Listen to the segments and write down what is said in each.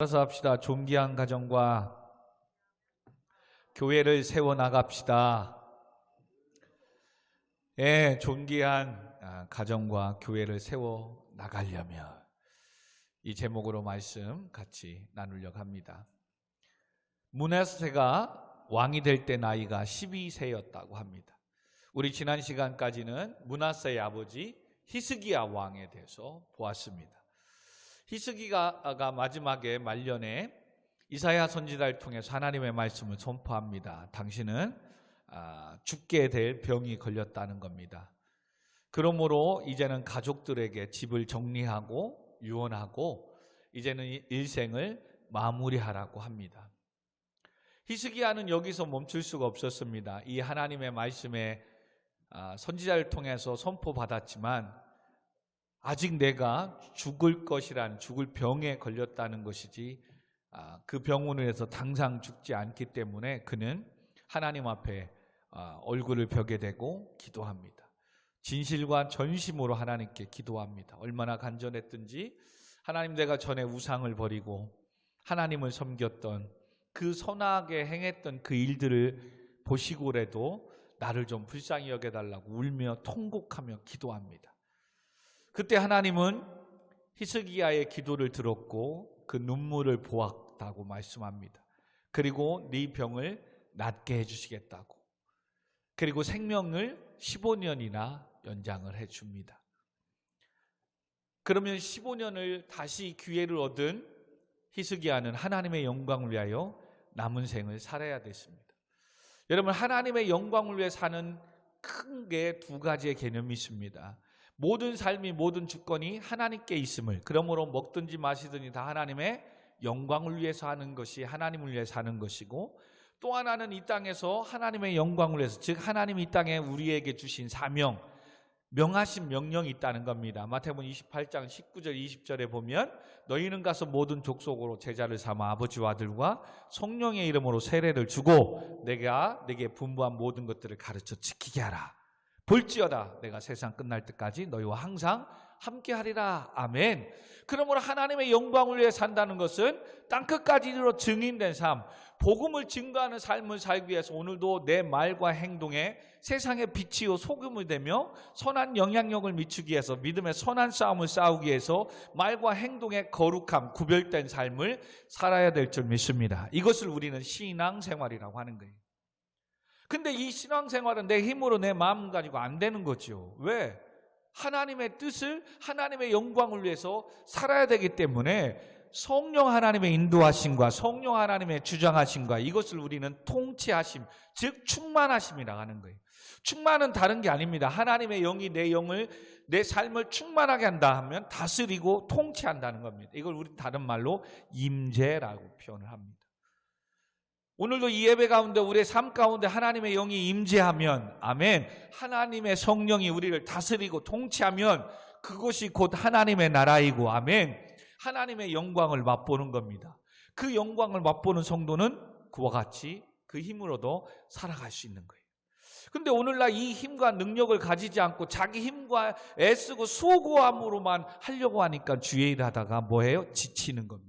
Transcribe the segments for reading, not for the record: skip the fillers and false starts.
따라서 합시다. 존귀한 가정과 교회를 세워나갑시다. 예, 존귀한 가정과 교회를 세워나가려면 이 제목으로 말씀 같이 나누려고 합니다. 므낫세가 왕이 될 때 나이가 12세였다고 합니다. 우리 지난 시간까지는 므낫세의 아버지 히스기야 왕에 대해서 보았습니다. 히스기야가 마지막에 말년에 이사야 선지자를 통해서 하나님의 말씀을 선포합니다. 당신은 죽게 될 병이 걸렸다는 겁니다. 그러므로 이제는 가족들에게 집을 정리하고 유언하고 이제는 일생을 마무리하라고 합니다. 히스기야는 여기서 멈출 수가 없었습니다. 이 하나님의 말씀에 선지자를 통해서 선포받았지만 아직 내가 죽을 것이란 죽을 병에 걸렸다는 것이지 그 병으로 해서 당장 죽지 않기 때문에 그는 하나님 앞에 얼굴을 벽에 대고 기도합니다. 진실과 전심으로 하나님께 기도합니다. 얼마나 간절했든지 하나님, 내가 전에 우상을 버리고 하나님을 섬겼던 그 선하게 행했던 그 일들을 보시고라도 나를 좀 불쌍히 여겨달라고 울며 통곡하며 기도합니다. 그때 하나님은 히스기야의 기도를 들었고 그 눈물을 보았다고 말씀합니다. 그리고 네 병을 낫게 해주시겠다고, 그리고 생명을 15년이나 연장을 해줍니다. 그러면 15년을 다시 기회를 얻은 히스기야는 하나님의 영광을 위하여 남은 생을 살아야 됐습니다. 여러분, 하나님의 영광을 위해 사는 큰 게 두 가지의 개념이 있습니다. 모든 삶이, 모든 주권이 하나님께 있음을, 그러므로 먹든지 마시든지 다 하나님의 영광을 위해서 하는 것이 하나님을 위해 사는 것이고, 또 하나는 이 땅에서 하나님의 영광을 위해서, 즉 하나님이 이 땅에 우리에게 주신 사명, 명하신 명령이 있다는 겁니다. 마태복음 28장 19절 20절에 보면 너희는 가서 모든 족속으로 제자를 삼아 아버지와 아들과 성령의 이름으로 세례를 주고 내가 네게 분부한 모든 것들을 가르쳐 지키게 하라. 볼지어다 내가 세상 끝날 때까지 너희와 항상 함께하리라. 아멘. 그러므로 하나님의 영광을 위해 산다는 것은 땅끝까지 이르러 증인된 삶, 복음을 증거하는 삶을 살기 위해서 오늘도 내 말과 행동에 세상의 빛이요 소금을 되며 선한 영향력을 미치기 위해서, 믿음의 선한 싸움을 싸우기 위해서 말과 행동의 거룩함, 구별된 삶을 살아야 될 줄 믿습니다. 이것을 우리는 신앙생활이라고 하는 거예요. 근데 이 신앙생활은 내 힘으로 내 마음 가지고 안 되는 거죠. 왜? 하나님의 뜻을, 하나님의 영광을 위해서 살아야 되기 때문에 성령 하나님의 인도하심과 성령 하나님의 주장하심과 이것을 우리는 통치하심, 즉 충만하심이라고 하는 거예요. 충만은 다른 게 아닙니다. 하나님의 영이 내 영을, 내 삶을 충만하게 한다 하면 다스리고 통치한다는 겁니다. 이걸 우리 다른 말로 임재라고 표현을 합니다. 오늘도 이 예배 가운데, 우리의 삶 가운데 하나님의 영이 임재하면, 아멘, 하나님의 성령이 우리를 다스리고 통치하면 그것이 곧 하나님의 나라이고, 아멘, 하나님의 영광을 맛보는 겁니다. 그 영광을 맛보는 성도는 그와 같이 그 힘으로도 살아갈 수 있는 거예요. 근데 오늘날 이 힘과 능력을 가지지 않고 자기 힘과 애쓰고 수고함으로만 하려고 하니까 주의 일 하다가 뭐예요? 지치는 겁니다.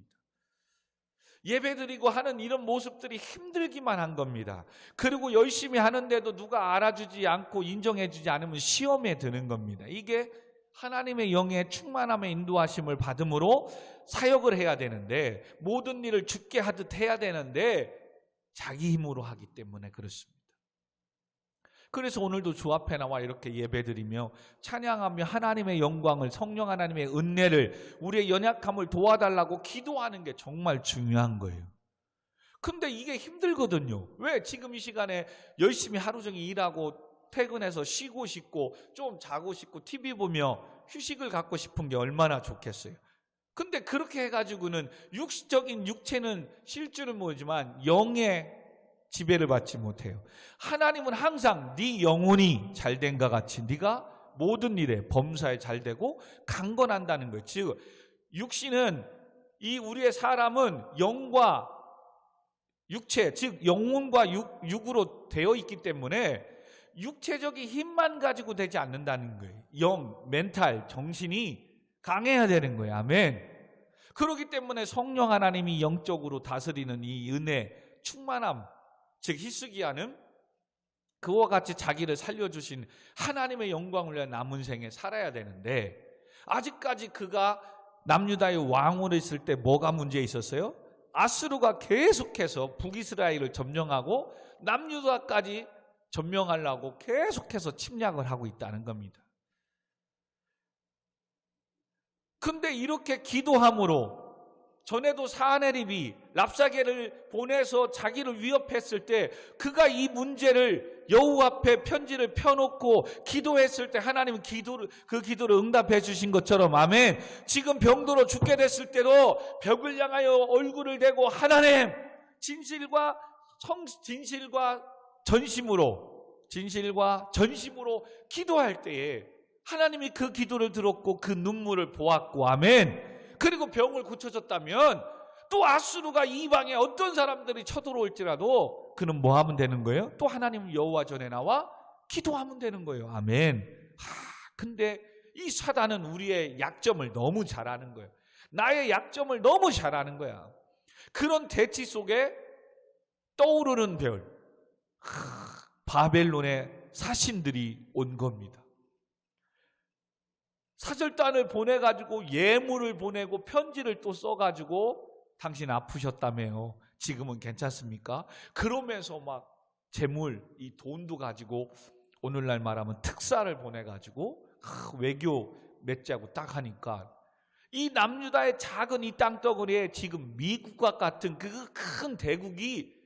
예배드리고 하는 이런 모습들이 힘들기만 한 겁니다. 그리고 열심히 하는데도 누가 알아주지 않고 인정해주지 않으면 시험에 드는 겁니다. 이게 하나님의 영의 충만함의 인도하심을 받음으로 사역을 해야 되는데, 모든 일을 주께 하듯 해야 되는데 자기 힘으로 하기 때문에 그렇습니다. 그래서 오늘도 주 앞에 나와 이렇게 예배드리며 찬양하며 하나님의 영광을, 성령 하나님의 은혜를, 우리의 연약함을 도와달라고 기도하는 게 정말 중요한 거예요. 근데 이게 힘들거든요. 왜? 지금 이 시간에 열심히 하루 종일 일하고 퇴근해서 쉬고 싶고 좀 자고 싶고 TV 보며 휴식을 갖고 싶은 게 얼마나 좋겠어요. 근데 그렇게 해가지고는 육적인 육체는 쉴 줄은 모르지만 영의 지배를 받지 못해요. 하나님은 항상 네 영혼이 잘된과 같이 네가 모든 일에 범사에 잘되고 강건한다는 거예요. 즉 육신은, 이 우리의 사람은 영과 육체, 즉 영혼과 육으로 되어 있기 때문에 육체적인 힘만 가지고 되지 않는다는 거예요. 영, 멘탈, 정신이 강해야 되는 거예요. 아멘. 그렇기 때문에 성령 하나님이 영적으로 다스리는 이 은혜, 충만함, 즉 히스기야는 그와 같이 자기를 살려주신 하나님의 영광을 위해 남은 생에 살아야 되는데, 아직까지 그가 남유다의 왕으로 있을 때 뭐가 문제 있었어요? 아수르가 계속해서 북이스라엘을 점령하고 남유다까지 점령하려고 계속해서 침략을 하고 있다는 겁니다. 근데 이렇게 기도함으로, 전에도 사하네립이 랍사게를 보내서 자기를 위협했을 때 그가 이 문제를 여호와 앞에 편지를 펴놓고 기도했을 때 하나님은 그 기도를 응답해 주신 것처럼, 아멘. 지금 병들어 죽게 됐을 때도 벽을 향하여 얼굴을 대고 하나님, 진실과 전심으로 기도할 때에 하나님이 그 기도를 들었고 그 눈물을 보았고, 아멘. 그리고 병을 고쳐졌다면 또 아수르가 이방에 어떤 사람들이 쳐들어올지라도 그는 뭐 하면 되는 거예요? 또 하나님 여호와 전에 나와 기도하면 되는 거예요. 아멘. 근데 이 사단은 우리의 약점을 너무 잘 아는 거예요. 나의 약점을 너무 잘 아는 거야. 그런 대치 속에 떠오르는 별, 바벨론의 사신들이 온 겁니다. 사절단을 보내가지고 예물을 보내고 편지를 또 써가지고 당신 아프셨다며요. 지금은 괜찮습니까? 그러면서 막 재물, 이 돈도 가지고 오늘날 말하면 특사를 보내가지고 외교 맺자고 딱 하니까 이 남유다의 작은 이 땅덩어리에 지금 미국과 같은 그 큰 대국이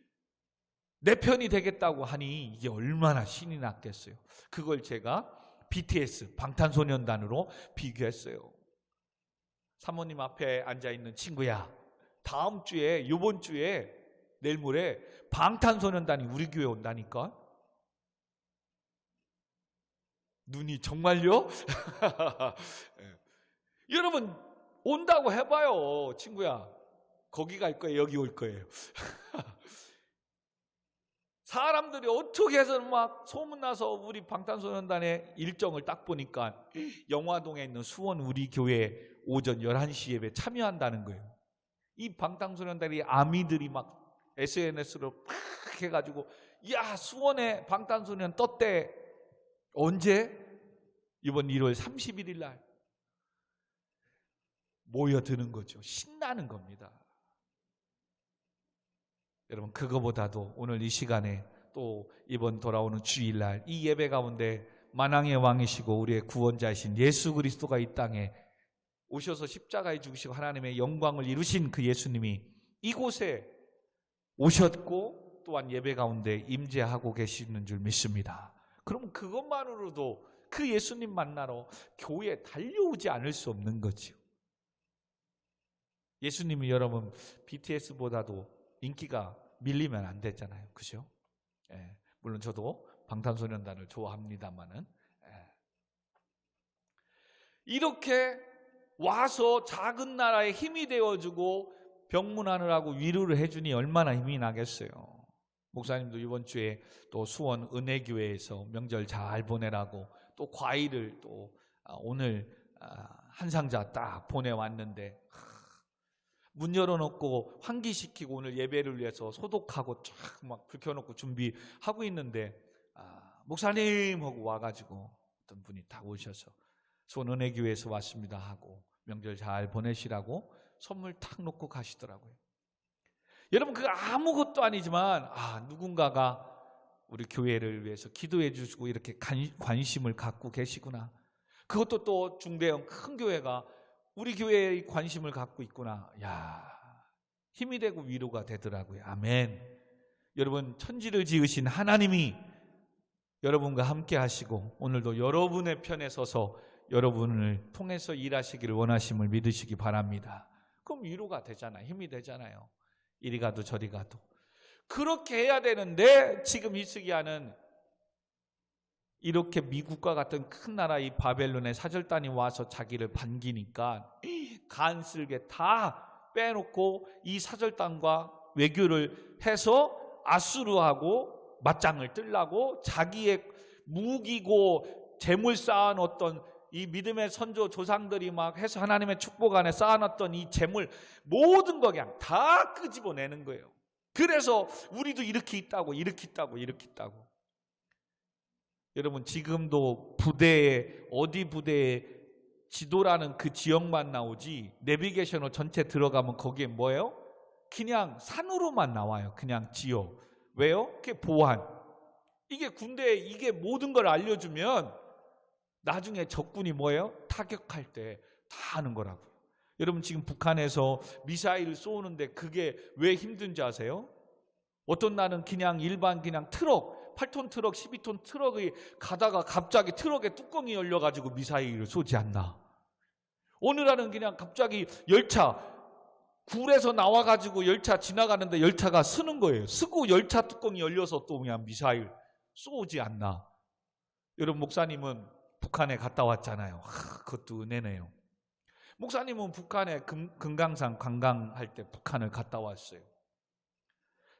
내 편이 되겠다고 하니 이게 얼마나 신이 났겠어요. 그걸 제가 BTS, 방탄소년단으로 비교했어요. 사모님 앞에 앉아있는 친구야, 다음 주에, 이번 주에, 내일 모레 방탄소년단이 우리 교회 온다니까. 눈이 정말요? 여러분 온다고 해봐요. 친구야, 거기 갈 거예요, 여기 올 거예요? 사람들이 어떻게 해서는 막 소문나서 우리 방탄소년단의 일정을 딱 보니까 영화동에 있는 수원 우리 교회 오전 11시 예배 참여한다는 거예요. 이 방탄소년단이 아미들이 막 SNS로 팍 해가지고 야, 수원에 방탄소년 떴대. 언제? 이번 1월 31일 날 모여드는 거죠. 신나는 겁니다. 여러분, 그거보다도 오늘 이 시간에 또 이번 돌아오는 주일날 이 예배 가운데 만왕의 왕이시고 우리의 구원자이신 예수 그리스도가 이 땅에 오셔서 십자가에 죽으시고 하나님의 영광을 이루신 그 예수님이 이곳에 오셨고 또한 예배 가운데 임재하고 계시는 줄 믿습니다. 그럼 그것만으로도 그 예수님 만나러 교회에 달려오지 않을 수 없는 거죠. 예수님이 여러분 BTS보다도 인기가 밀리면 안 되잖아요. 그죠? 예, 물론 저도 방탄소년단을 좋아합니다만은, 이렇게 와서 작은 나라에 힘이 되어주고 병문안을 하고 위로를 해주니 얼마나 힘이 나겠어요. 목사님도 이번 주에 또 수원 은혜교회에서 명절 잘 보내라고 또 과일을 또 오늘 한 상자 딱 보내왔는데, 문 열어놓고 환기시키고 오늘 예배를 위해서 소독하고 쫙 막 불 켜놓고 준비하고 있는데 목사님 하고 와가지고 어떤 분이 딱 오셔서 수원 은혜교회에서 왔습니다 하고 명절 잘 보내시라고 선물 탁 놓고 가시더라고요. 여러분, 그거 아무것도 아니지만 누군가가 우리 교회를 위해서 기도해 주시고 이렇게 관심을 갖고 계시구나. 그것도 또 중대형 큰 교회가 우리 교회에 관심을 갖고 있구나. 야, 힘이 되고 위로가 되더라고요. 아멘. 여러분, 천지를 지으신 하나님이 여러분과 함께 하시고 오늘도 여러분의 편에 서서 여러분을 통해서 일하시기를 원하심을 믿으시기 바랍니다. 그럼 위로가 되잖아요. 힘이 되잖아요. 이리 가도 저리 가도. 그렇게 해야 되는데 지금 히스기야는 이렇게 미국과 같은 큰 나라 이 바벨론의 사절단이 와서 자기를 반기니까 간쓸게 다 빼놓고 이 사절단과 외교를 해서 아수르하고 맞짱을 뜨려고 자기의 무기고 재물 쌓아놓았던 이 믿음의 선조 조상들이 막 해서 하나님의 축복 안에 쌓아놨던 이 재물 모든 거 그냥 다 끄집어내는 거예요. 그래서 우리도 이렇게 있다고 이렇게 있다고 이렇게 있다고. 여러분 지금도 부대에 어디 부대에 지도라는 그 지역만 나오지 내비게이션으로 전체 들어가면 거기에 뭐예요? 그냥 산으로만 나와요. 그냥 지역. 왜요? 그게 보안. 이게 군대에 이게 모든 걸 알려주면 나중에 적군이 뭐예요? 타격할 때 다 하는 거라고요. 여러분 지금 북한에서 미사일을 쏘는데 그게 왜 힘든지 아세요? 어떤 날은 그냥 일반 그냥 트럭 8톤 트럭 12톤 트럭이 가다가 갑자기 트럭에 뚜껑이 열려가지고 미사일을 쏘지 않나. 어느 날은 그냥 갑자기 열차 굴에서 나와가지고 열차 지나가는데 열차가 쓰는 거예요. 쓰고 열차 뚜껑이 열려서 또 그냥 미사일 쏘지 않나. 여러분 목사님은 북한에 갔다 왔잖아요. 그것도 은혜네요. 목사님은 북한에 금강산 관광할 때 북한을 갔다 왔어요.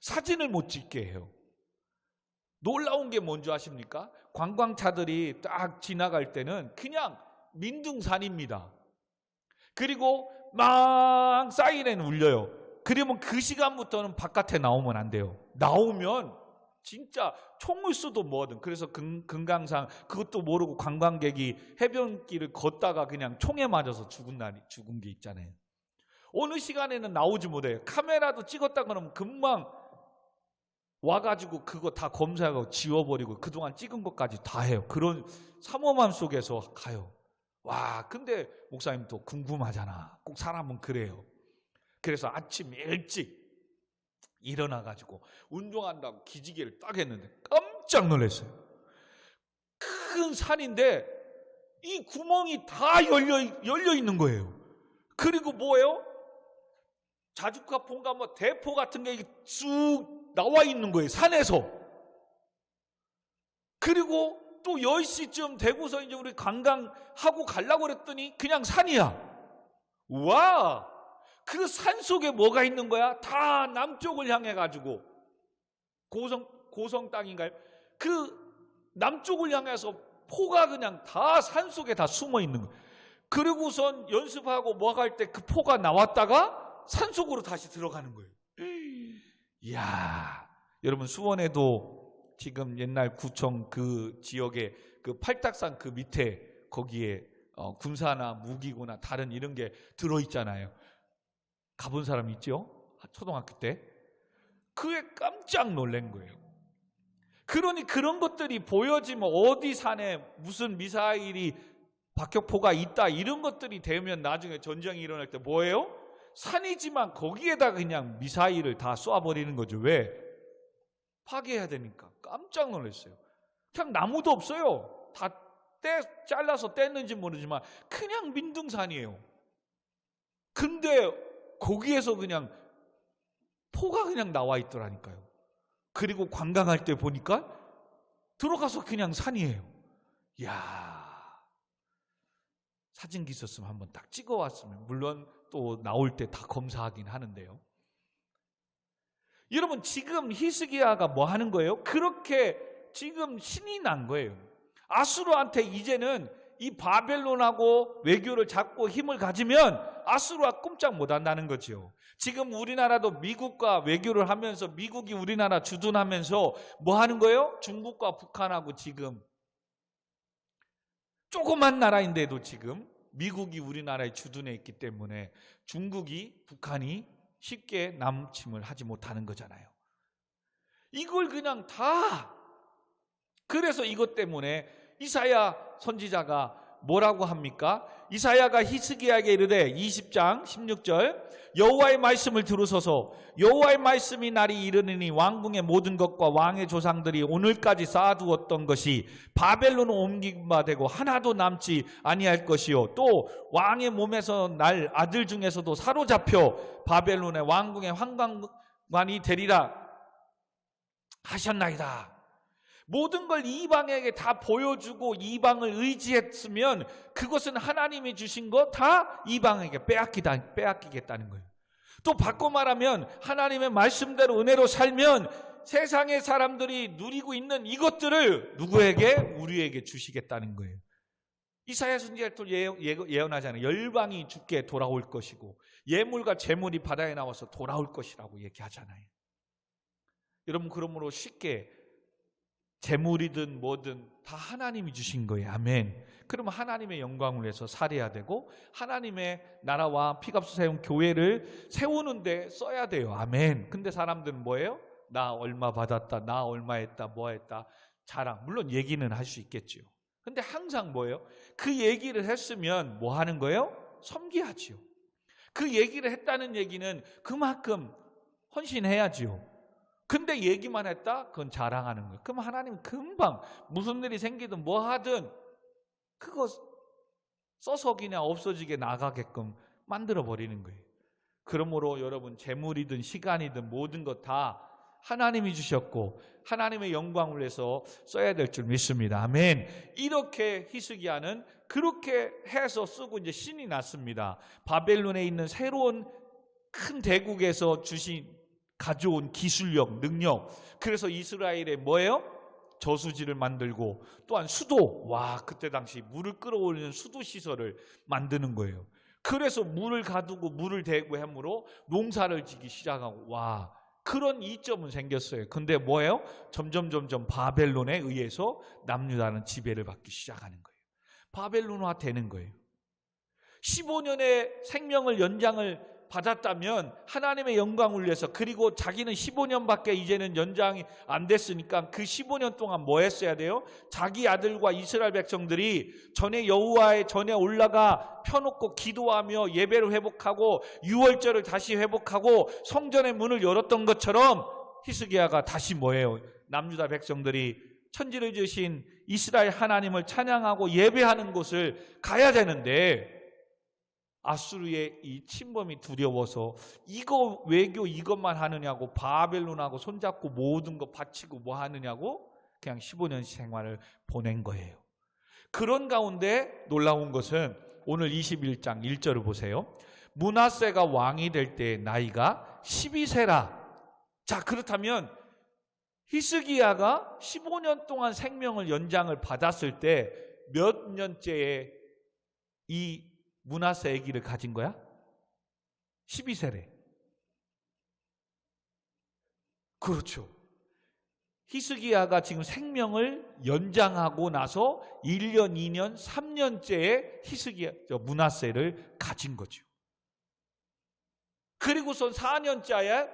사진을 못 찍게 해요. 놀라운 게 뭔지 아십니까? 관광차들이 딱 지나갈 때는 그냥 민둥산입니다. 그리고 막 사이렌 울려요. 그러면 그 시간부터는 바깥에 나오면 안 돼요. 나오면 진짜 총을 쏘도 뭐든. 그래서 금강산 그것도 모르고 관광객이 해변길을 걷다가 그냥 총에 맞아서 죽은 게 있잖아요. 어느 시간에는 나오지 못해요. 카메라도 찍었다 그러면 금방 와가지고 그거 다 검사하고 지워버리고 그동안 찍은 것까지 다 해요. 그런 삼엄함 속에서 가요. 와, 근데 목사님 또 궁금하잖아. 꼭 사람은 그래요. 그래서 아침 일찍 일어나가지고 운동한다고 기지개를 딱 했는데 깜짝 놀랐어요. 큰 산인데 이 구멍이 다 열려 있는 거예요. 그리고 뭐예요? 자주카 폰가 뭐 대포 같은 게 쭉 나와 있는 거예요. 산에서. 그리고 또 10시쯤 되고서 이제 우리 관광하고 가려고 그랬더니 그냥 산이야. 와! 그 산 속에 뭐가 있는 거야? 다 남쪽을 향해 가지고 고성 땅인가요? 그 남쪽을 향해서 포가 그냥 다 산 속에 다 숨어 있는 거예요. 그리고선 연습하고 뭐 할 때 그 포가 나왔다가 산 속으로 다시 들어가는 거예요. 이야, 여러분 수원에도 지금 옛날 구청 그 지역에 그 팔딱산 그 밑에 거기에 군사나 무기구나 다른 이런 게 들어있잖아요. 가본 사람 있죠? 초등학교 때. 그게 깜짝 놀란 거예요. 그러니 그런 것들이 보여지면 어디 산에 무슨 미사일이 박격포가 있다 이런 것들이 되면 나중에 전쟁이 일어날 때 뭐예요? 산이지만 거기에다 그냥 미사일을 다 쏴버리는 거죠. 왜? 파괴해야 되니까. 깜짝 놀랐어요. 그냥 나무도 없어요. 다 잘라서 뗐는지 모르지만 그냥 민둥산이에요. 근데 거기에서 그냥 포가 그냥 나와 있더라니까요. 그리고 관광할 때 보니까 들어가서 그냥 산이에요. 이야, 사진기 있었으면 한번 딱 찍어왔으면. 물론 또 나올 때 다 검사하긴 하는데요. 여러분 지금 히스기야가 뭐 하는 거예요? 그렇게 지금 신이 난 거예요. 아수르한테 이제는 이 바벨론하고 외교를 잡고 힘을 가지면 아수르가 꼼짝 못한다는 거죠. 지금 우리나라도 미국과 외교를 하면서 미국이 우리나라 주둔하면서 뭐 하는 거예요? 중국과 북한하고 지금 조그만 나라인데도 지금 미국이 우리나라에 주둔해 있기 때문에 중국이 북한이 쉽게 남침을 하지 못하는 거잖아요. 이걸 그냥 다. 그래서 이것 때문에 이사야 선지자가 뭐라고 합니까? 이사야가 히스기야에게 이르되 20장 16절 여호와의 말씀을 들으소서. 여호와의 말씀이 날이 이르느니 왕궁의 모든 것과 왕의 조상들이 오늘까지 쌓아두었던 것이 바벨론으로 옮긴 바 되고 하나도 남지 아니할 것이요 또 왕의 몸에서 날 아들 중에서도 사로잡혀 바벨론의 왕궁의 환관관이 되리라 하셨나이다. 모든 걸 이방에게 다 보여주고 이방을 의지했으면 그것은 하나님이 주신 거 다 이방에게 빼앗기겠다는 거예요. 또 바꿔 말하면 하나님의 말씀대로 은혜로 살면 세상의 사람들이 누리고 있는 이것들을 누구에게? 우리에게 주시겠다는 거예요. 이사야 선지자가 또 예언하잖아요. 열방이 주께 돌아올 것이고 예물과 재물이 바다에 나와서 돌아올 것이라고 얘기하잖아요. 여러분, 그러므로 쉽게 재물이든 뭐든 다 하나님이 주신 거예요. 아멘. 그러면 하나님의 영광을 위해서 살아야 되고 하나님의 나라와 피값을 세운 교회를 세우는데 써야 돼요. 아멘. 근데 사람들은 뭐예요? 나 얼마 받았다, 나 얼마 했다, 뭐 했다, 자랑. 물론 얘기는 할 수 있겠죠. 근데 항상 뭐예요? 그 얘기를 했으면 뭐 하는 거예요? 섬기하지요. 그 얘기를 했다는 얘기는 그만큼 헌신해야지요. 근데 얘기만 했다? 그건 자랑하는 거예요. 그럼 하나님 금방 무슨 일이 생기든 뭐 하든 그거 써서 그냥 없어지게 나가게끔 만들어버리는 거예요. 그러므로 여러분, 재물이든 시간이든 모든 것 다 하나님이 주셨고 하나님의 영광을 위해서 써야 될 줄 믿습니다. 아멘. 이렇게 히스기야는 그렇게 해서 쓰고 이제 신이 났습니다. 바벨론에 있는 새로운 큰 대국에서 가져온 기술력, 능력. 그래서 이스라엘에 뭐예요? 저수지를 만들고 또한 수도, 그때 당시 물을 끌어올리는 수도 시설을 만드는 거예요. 그래서 물을 가두고 물을 대고 함으로 농사를 짓기 시작하고, 그런 이점은 생겼어요. 근데 뭐예요? 점점 바벨론에 의해서 남유다는 지배를 받기 시작하는 거예요. 바벨론화 되는 거예요. 15년의 생명을 연장을 받았다면 하나님의 영광을 위해서, 그리고 자기는 15년밖에 이제는 연장이 안 됐으니까 그 15년 동안 뭐 했어야 돼요? 자기 아들과 이스라엘 백성들이 전에 여호와의 전에 올라가 펴놓고 기도하며 예배를 회복하고 유월절을 다시 회복하고 성전의 문을 열었던 것처럼 히스기야가 다시 뭐예요? 남유다 백성들이 천지를 지으신 이스라엘 하나님을 찬양하고 예배하는 곳을 가야 되는데 아수르의 이 침범이 두려워서 이거 외교 이것만 하느냐고 바벨론하고 손잡고 모든 거 바치고 뭐 하느냐고 그냥 15년 생활을 보낸 거예요. 그런 가운데 놀라운 것은 오늘 21장 1절을 보세요. 므낫세가 왕이 될 때 나이가 12세라. 자, 그렇다면 히스기야가 15년 동안 생명을 연장을 받았을 때 몇 년째에 이 므낫세 아기를 가진 거야? 12세래. 그렇죠. 히스기야가 지금 생명을 연장하고 나서 1년, 2년, 3년째에 므낫세를 가진 거죠. 그리고선 4년째에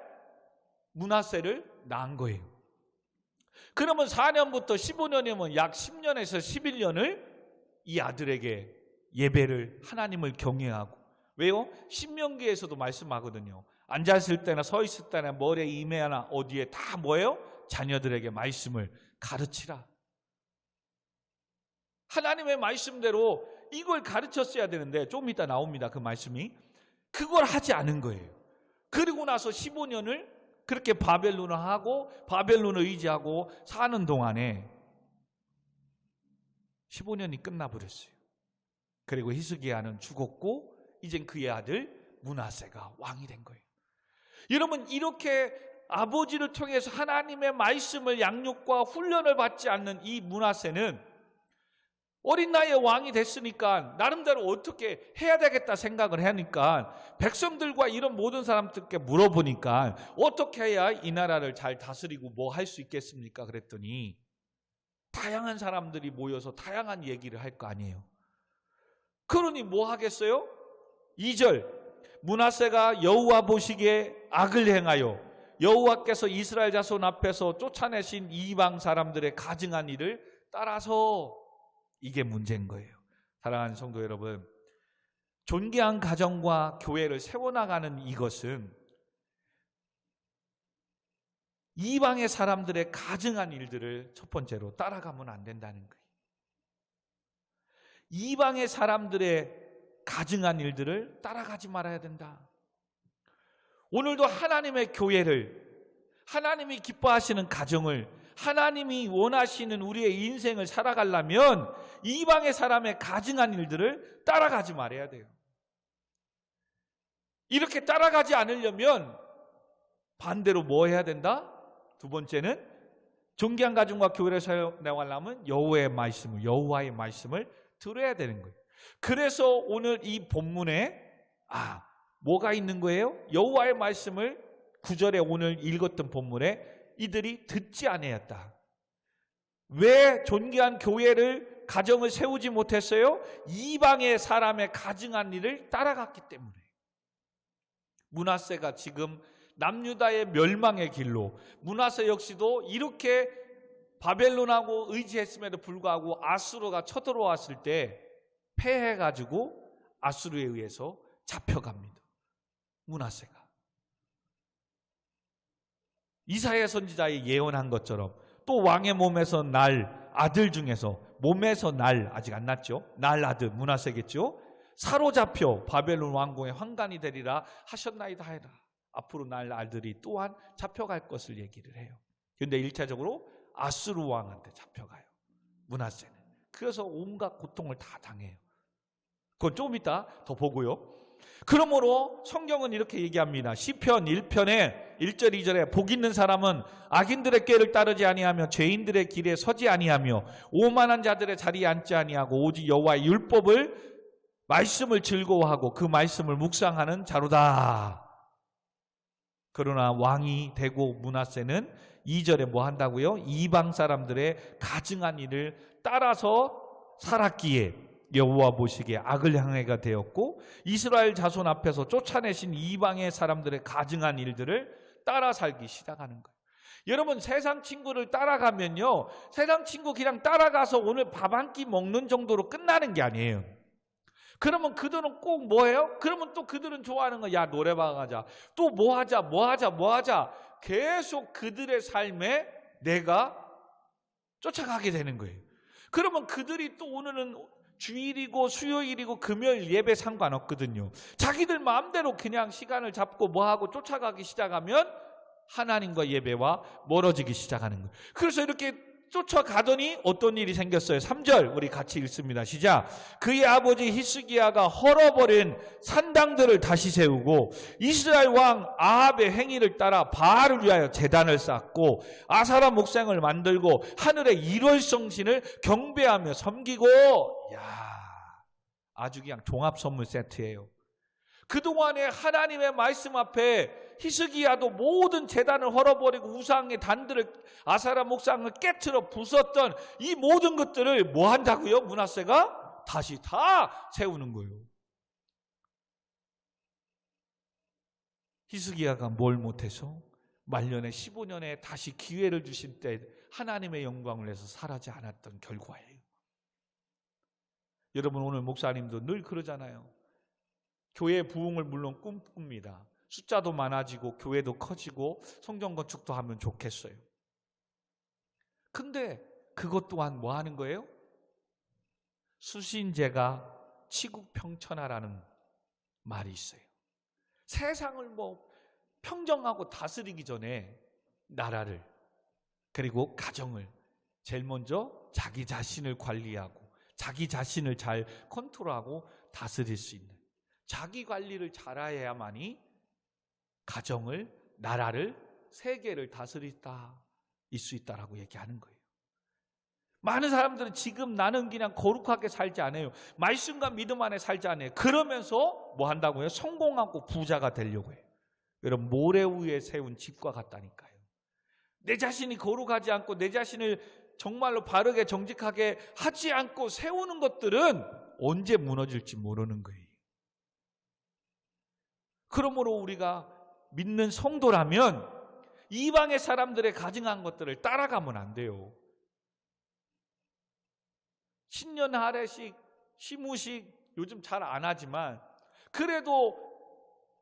므낫세를 낳은 거예요. 그러면 4년부터 15년이면 약 10년에서 11년을 이 아들에게 예배를, 하나님을 경외하고. 왜요? 신명기에서도 말씀하거든요. 앉아있을 때나 서 있을 때나 머리에 임해나 어디에 다 뭐예요? 자녀들에게 말씀을 가르치라. 하나님의 말씀대로 이걸 가르쳤어야 되는데 좀 이따 나옵니다. 그 말씀이. 그걸 하지 않은 거예요. 그리고 나서 15년을 그렇게 바벨론을 하고 바벨론을 의지하고 사는 동안에 15년이 끝나버렸어요. 그리고 히스기야는 죽었고 이젠 그의 아들 므낫세가 왕이 된 거예요. 여러분, 이렇게 아버지를 통해서 하나님의 말씀을 양육과 훈련을 받지 않는 이 므낫세는 어린 나이에 왕이 됐으니까 나름대로 어떻게 해야 되겠다 생각을 하니까 백성들과 이런 모든 사람들께 물어보니까 어떻게 해야 이 나라를 잘 다스리고 뭐 할 수 있겠습니까? 그랬더니 다양한 사람들이 모여서 다양한 얘기를 할 거 아니에요. 그러니 뭐 하겠어요? 2절, 므낫세가 여호와 보시기에 악을 행하여 여호와께서 이스라엘 자손 앞에서 쫓아내신 이방 사람들의 가증한 일을 따라서. 이게 문제인 거예요. 사랑하는 성도 여러분, 존귀한 가정과 교회를 세워나가는 이것은 이방의 사람들의 가증한 일들을 첫 번째로 따라가면 안 된다는 거예요. 이방의 사람들의 가증한 일들을 따라가지 말아야 된다. 오늘도 하나님의 교회를, 하나님이 기뻐하시는 가정을, 하나님이 원하시는 우리의 인생을 살아가려면 이방의 사람의 가증한 일들을 따라가지 말아야 돼요. 이렇게 따라가지 않으려면 반대로 뭐 해야 된다? 두 번째는 존귀한 가정과 교회를 세워나가려면 여호와의 말씀을 들어야 되는 거예요. 그래서 오늘 이 본문에 뭐가 있는 거예요? 여호와의 말씀을 9절에 오늘 읽었던 본문에 이들이 듣지 아니하였다. 왜 존귀한 교회를 가정을 세우지 못했어요? 이방의 사람의 가증한 일을 따라갔기 때문에. 므낫세가 지금 남유다의 멸망의 길로, 므낫세 역시도 이렇게 바벨론하고 의지했음에도 불구하고 아수르가 쳐들어왔을 때 패해가지고 아수르에 의해서 잡혀갑니다. 므낫세가 이사야 선지자의 예언한 것처럼 또 왕의 몸에서 날 아들 중에서, 몸에서 날 아직 안 났죠, 날 아들 므낫세겠죠, 사로잡혀 바벨론 왕궁의 환관이 되리라 하셨나이다 하여라. 앞으로 날 아들이 또한 잡혀갈 것을 얘기를 해요. 그런데 1차적으로 아수르 왕한테 잡혀가요, 므낫세는. 그래서 온갖 고통을 다 당해요. 그건 조금 이따 더 보고요. 그러므로 성경은 이렇게 얘기합니다. 시편 1편에 1절 2절에 복 있는 사람은 악인들의 꾀를 따르지 아니하며 죄인들의 길에 서지 아니하며 오만한 자들의 자리에 앉지 아니하고 오직 여호와의 율법을, 말씀을 즐거워하고 그 말씀을 묵상하는 자로다. 그러나 왕이 되고 므낫세는 2절에 뭐 한다고요? 이방 사람들의 가증한 일을 따라서 살았기에 여호와 보시기에 악을 향해가 되었고, 이스라엘 자손 앞에서 쫓아내신 이방의 사람들의 가증한 일들을 따라 살기 시작하는 거예요. 여러분, 세상 친구를 따라가면요, 세상 친구 그냥 따라가서 오늘 밥 한 끼 먹는 정도로 끝나는 게 아니에요. 그러면 그들은 꼭 뭐예요? 그러면 또 그들은 좋아하는 거, 야 노래방 가자, 또 뭐 하자 계속 그들의 삶에 내가 쫓아가게 되는 거예요. 그러면 그들이 또 오늘은 주일이고 수요일이고 금요일 예배 상관없거든요. 자기들 마음대로 그냥 시간을 잡고 뭐하고 쫓아가기 시작하면 하나님과 예배와 멀어지기 시작하는 거예요. 그래서 이렇게 쫓아가더니 어떤 일이 생겼어요? 3절 우리 같이 읽습니다. 시작. 그의 아버지 히스기야가 헐어버린 산당들을 다시 세우고 이스라엘 왕 아합의 행위를 따라 바알을 위하여 제단을 쌓고 아사라 목상을 만들고 하늘의 일월성신을 경배하며 섬기고. 아주 그냥 종합 선물 세트예요. 그동안에 하나님의 말씀 앞에 히스기야도 모든 제단을 헐어버리고 우상의 단들을, 아사라 목상을 깨트려 부쉈던 이 모든 것들을 뭐 한다고요? 므낫세가 다시 다 세우는 거예요. 히스기야가 뭘 못해서 말년에 15년에 다시 기회를 주신 때 하나님의 영광을 내서 사라지 않았던 결과예요. 여러분, 오늘 목사님도 늘 그러잖아요. 교회 부흥을 물론 꿈꿉니다. 숫자도 많아지고 교회도 커지고 성전 건축도 하면 좋겠어요. 근데 그것 또한 뭐 하는 거예요? 수신제가 치국평천하라는 말이 있어요. 세상을 뭐 평정하고 다스리기 전에 나라를, 그리고 가정을 제일 먼저 자기 자신을 관리하고 자기 자신을 잘 컨트롤하고 다스릴 수 있는, 자기 관리를 잘해야만이 가정을, 나라를, 세계를 다스리다 수 있다라고 얘기하는 거예요. 많은 사람들은 지금 나는 그냥 거룩하게 살지 않아요. 말씀과 믿음 안에 살지 않아요. 그러면서 뭐 한다고요? 성공하고 부자가 되려고 해요. 여러분, 모래 위에 세운 집과 같다니까요. 내 자신이 거룩하지 않고 내 자신을 정말로 바르게 정직하게 하지 않고 세우는 것들은 언제 무너질지 모르는 거예요. 그러므로 우리가 믿는 성도라면 이방의 사람들의 가증한 것들을 따라가면 안 돼요. 신년 할애식, 시무식 요즘 잘 안 하지만 그래도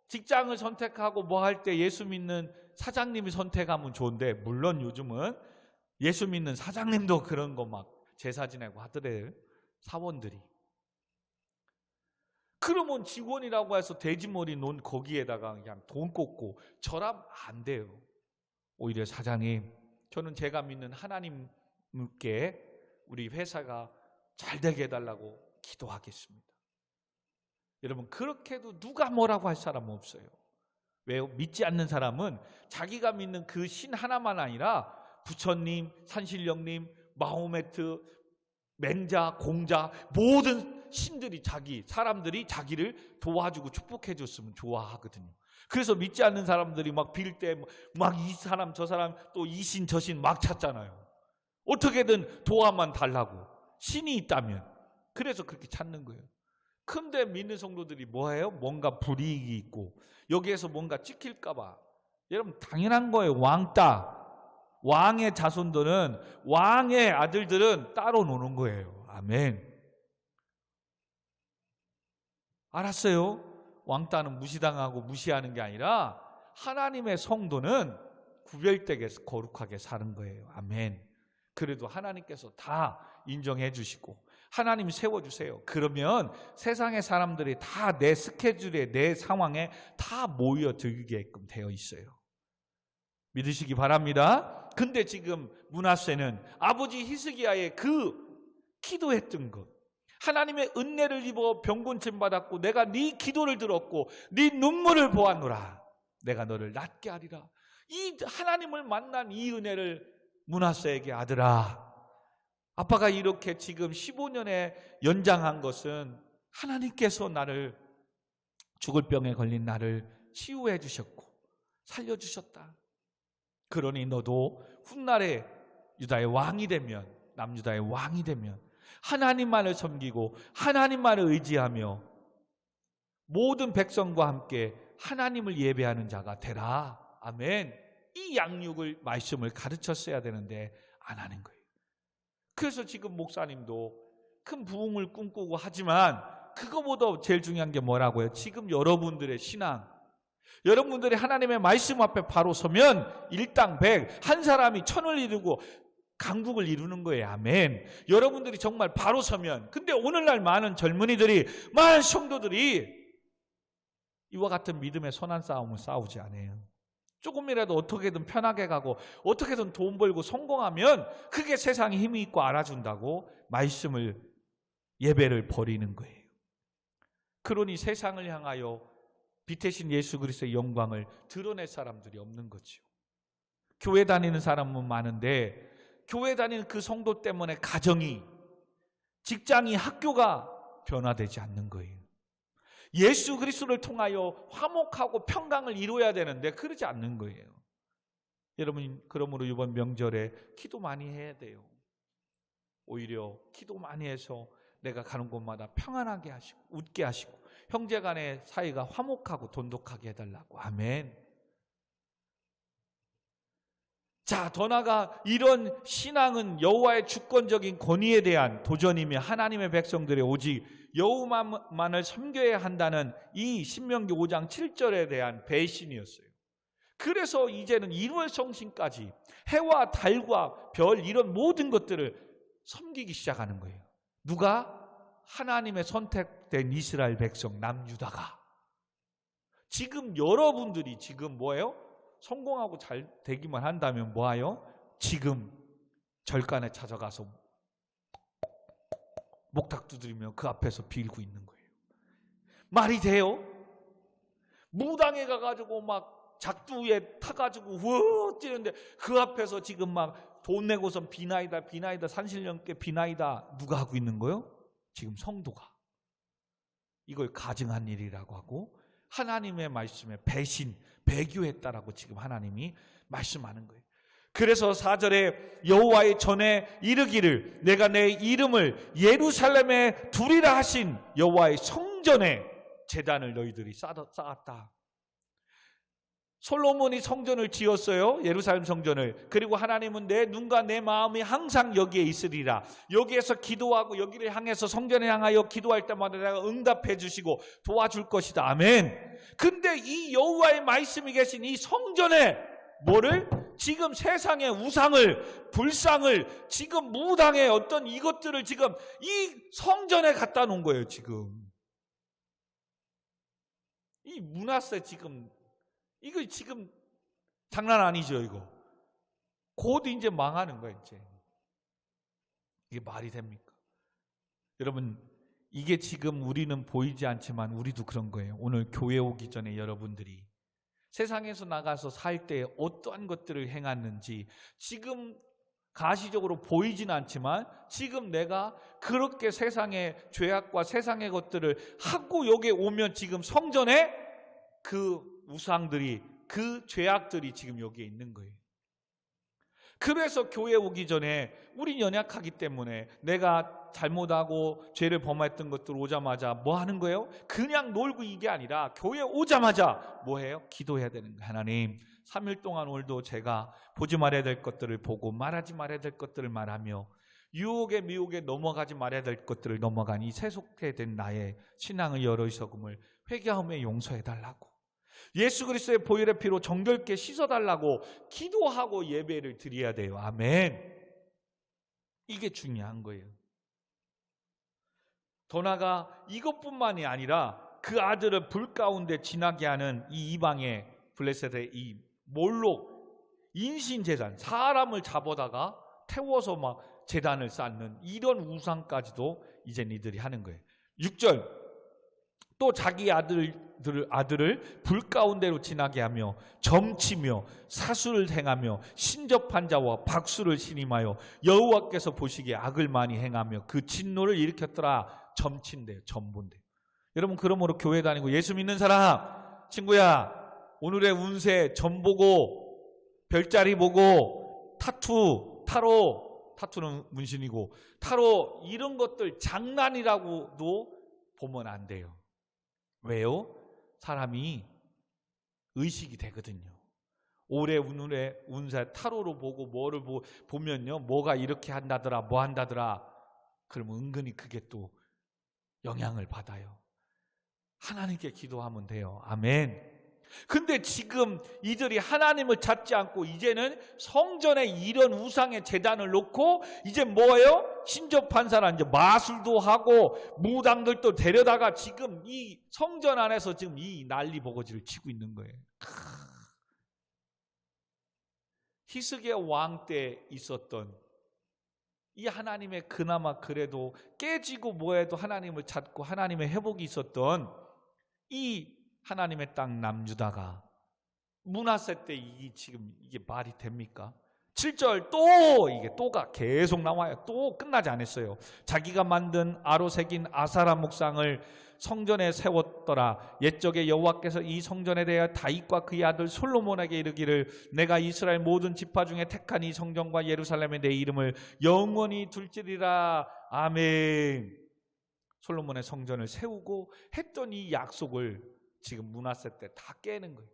직장을 선택하고 뭐 할 때 예수 믿는 사장님이 선택하면 좋은데, 물론 요즘은 예수 믿는 사장님도 그런 거 막 제사 지내고 하더래요, 사원들이. 그러면 직원이라고 해서 돼지머리 논 거기에다가 그냥 돈 꽂고 절하면 안 돼요. 오히려 사장님, 저는 제가 믿는 하나님께 우리 회사가 잘 되게 해달라고 기도하겠습니다. 여러분, 그렇게 해도 누가 뭐라고 할 사람은 없어요. 왜요? 믿지 않는 사람은 자기가 믿는 그 신 하나만 아니라 부처님, 산신령님, 마호메트, 맹자, 공자 모든 신들이 사람들이 자기를 도와주고 축복해 줬으면 좋아하거든요. 그래서 믿지 않는 사람들이 막 빌 때 막 이 사람 저 사람 또 이 신 저 신 막 찾잖아요. 어떻게든 도와만 달라고, 신이 있다면. 그래서 그렇게 찾는 거예요. 근데 믿는 성도들이 뭐예요? 뭔가 불이익이 있고 여기에서 뭔가 찍힐까 봐. 여러분 당연한 거예요. 왕의 자손들은, 왕의 아들들은 따로 노는 거예요. 아멘. 알았어요? 왕따는 무시당하고 무시하는 게 아니라 하나님의 성도는 구별되게 거룩하게 사는 거예요. 아멘. 그래도 하나님께서 다 인정해 주시고 하나님 세워주세요. 그러면 세상의 사람들이 다 내 스케줄에, 내 상황에 다 모여들게끔 되어 있어요. 믿으시기 바랍니다. 근데 지금 므낫세는 아버지 히스기야의 그 기도했던 것, 하나님의 은혜를 입어 병곤침 받았고 내가 네 기도를 들었고 네 눈물을 보았노라, 내가 너를 낫게 하리라. 이 하나님을 만난 이 은혜를 므낫세에게, 아들아, 아빠가 이렇게 지금 15년에 연장한 것은 하나님께서 나를, 죽을 병에 걸린 나를 치유해 주셨고 살려주셨다. 그러니 너도 훗날에 유다의 왕이 되면, 남유다의 왕이 되면 하나님만을 섬기고 하나님만을 의지하며 모든 백성과 함께 하나님을 예배하는 자가 되라. 아멘. 이 양육을, 말씀을 가르쳤어야 되는데 안 하는 거예요. 그래서 지금 목사님도 큰 부흥을 꿈꾸고 하지만 그거보다 제일 중요한 게 뭐라고요? 지금 여러분들의 신앙, 여러분들이 하나님의 말씀 앞에 바로 서면 일당백, 한 사람이 천을 이루고 강국을 이루는 거예요. 아멘. 여러분들이 정말 바로 서면. 근데 오늘날 많은 젊은이들이, 많은 성도들이 이와 같은 믿음의 선한 싸움을 싸우지 않아요. 조금이라도 어떻게든 편하게 가고 어떻게든 돈 벌고 성공하면 그게 세상에 힘이 있고 알아준다고 말씀을, 예배를 버리는 거예요. 그러니 세상을 향하여 빛이신 예수 그리스도의 영광을 드러낼 사람들이 없는 거죠. 교회 다니는 사람은 많은데 교회 다니는 그 성도 때문에 가정이, 직장이, 학교가 변화되지 않는 거예요. 예수 그리스도를 통하여 화목하고 평강을 이루어야 되는데 그러지 않는 거예요. 여러분, 그러므로 이번 명절에 기도 많이 해야 돼요. 오히려 기도 많이 해서 내가 가는 곳마다 평안하게 하시고 웃게 하시고 형제 간의 사이가 화목하고 돈독하게 해달라고. 아멘. 자, 더 나아가 이런 신앙은 여호와의 주권적인 권위에 대한 도전이며 하나님의 백성들의 오직 여호와만을 섬겨야 한다는 이 신명기 5장 7절에 대한 배신이었어요. 그래서 이제는 일월성신까지 해와 달과 별, 이런 모든 것들을 섬기기 시작하는 거예요. 누가? 하나님의 선택된 이스라엘 백성 남유다가. 지금 여러분들이 지금 뭐예요? 성공하고 잘 되기만 한다면 뭐예요? 지금 절간에 찾아가서 목탁 두드리며 그 앞에서 빌고 있는 거예요. 말이 돼요? 무당에 가가지고 막 작두에 타가지고 우어 뛰는데 그 앞에서 지금 막 돈 내고선 비나이다 산신령께 비나이다 누가 하고 있는 거예요? 지금 성도가. 이걸 가증한 일이라고 하고 하나님의 말씀에 배신, 배교했다라고 지금 하나님이 말씀하는 거예요. 그래서 4절에 여호와의 전에 이르기를 내가 내 이름을 예루살렘에 두리라 하신 여호와의 성전에 제단을 너희들이 쌓았다. 솔로몬이 성전을 지었어요. 예루살렘 성전을. 그리고 하나님은 내 눈과 내 마음이 항상 여기에 있으리라. 여기에서 기도하고 여기를 향해서 성전을 향하여 기도할 때마다 내가 응답해 주시고 도와줄 것이다. 아멘. 근데 이 여호와의 말씀이 계신 이 성전에 뭐를? 지금 세상의 우상을, 불상을, 지금 무당의 어떤 이것들을 지금 이 성전에 갖다 놓은 거예요. 지금 이 므낫세 지금 이거 지금 장난 아니죠. 이거 곧 이제 망하는 거예요. 이제 이게 말이 됩니까? 여러분, 이게 지금 우리는 보이지 않지만 우리도 그런 거예요. 오늘 교회 오기 전에 여러분들이 세상에서 나가서 살 때 어떠한 것들을 행했는지, 지금 가시적으로 보이진 않지만 지금 내가 그렇게 세상의 죄악과 세상의 것들을 하고 여기에 오면 지금 성전에 그 우상들이, 그 죄악들이 지금 여기에 있는 거예요. 그래서 교회 오기 전에 우린 연약하기 때문에 내가 잘못하고 죄를 범했던 것들 오자마자 뭐 하는 거예요? 그냥 놀고 이게 아니라 교회 오자마자 뭐 해요? 기도해야 되는 거예요. 하나님, 3일 동안 오늘도 제가 보지 말아야 될 것들을 보고 말하지 말아야 될 것들을 말하며 유혹에 미혹에 넘어가지 말아야 될 것들을 넘어간 이 세속해 된 나의 신앙의 여러 서금을 회개하며 용서해달라고, 예수 그리스도의 보혈의 피로 정결케 씻어달라고 기도하고 예배를 드려야 돼요. 아멘. 이게 중요한 거예요. 더 나아가 이것뿐만이 아니라 그 아들을 불 가운데 지나게 하는 이 이방의 블레셋의 이 몰록 인신제단, 사람을 잡아다가 태워서 막 제단을 쌓는 이런 우상까지도 이제 니들이 하는 거예요. 6절, 또 자기 아들을 불 가운데로 지나게 하며 점치며 사수를 행하며 신접한 자와 박수를 신임하여 여호와께서 보시기에 악을 많이 행하며 그 진노를 일으켰더라. 점친대요. 점본대요. 여러분, 그러므로 교회 다니고 예수 믿는 사람, 친구야, 오늘의 운세 점 보고 별자리 보고 타투는 문신이고 타로 이런 것들 장난이라고도 보면 안 돼요. 왜요? 사람이 의식이 되거든요. 올해 오늘의 운세 타로로 보고 뭐를 보면요, 뭐가 이렇게 한다더라, 뭐 한다더라, 그러면 은근히 그게 또 영향을 받아요. 하나님께 기도하면 돼요. 아멘. 근데 지금 이들이 하나님을 찾지 않고 이제는 성전에 이런 우상의 제단을 놓고 이제 뭐예요? 신접한 사람 이제 마술도 하고 무당들도 데려다가 지금 이 성전 안에서 지금 이 난리 버거지를 치고 있는 거예요. 히스기야 왕 때 있었던 이 하나님의 그나마 그래도 깨지고 뭐해도 하나님을 찾고 하나님의 회복이 있었던 이 하나님의 땅 남유다가 므낫세 때 지금 이게 말이 됩니까? 7절, 또 이게 또가 계속 나와요. 또 끝나지 않았어요. 자기가 만든 아로 새긴 아사라 목상을 성전에 세웠더라. 옛적에 여호와께서 이 성전에 대하여 다윗과 그의 아들 솔로몬에게 이르기를 내가 이스라엘 모든 지파 중에 택한 이 성전과 예루살렘에 내 이름을 영원히 둘지리라. 아멘. 솔로몬의 성전을 세우고 했던 이 약속을 지금 므낫세 때 다 깨는 거예요.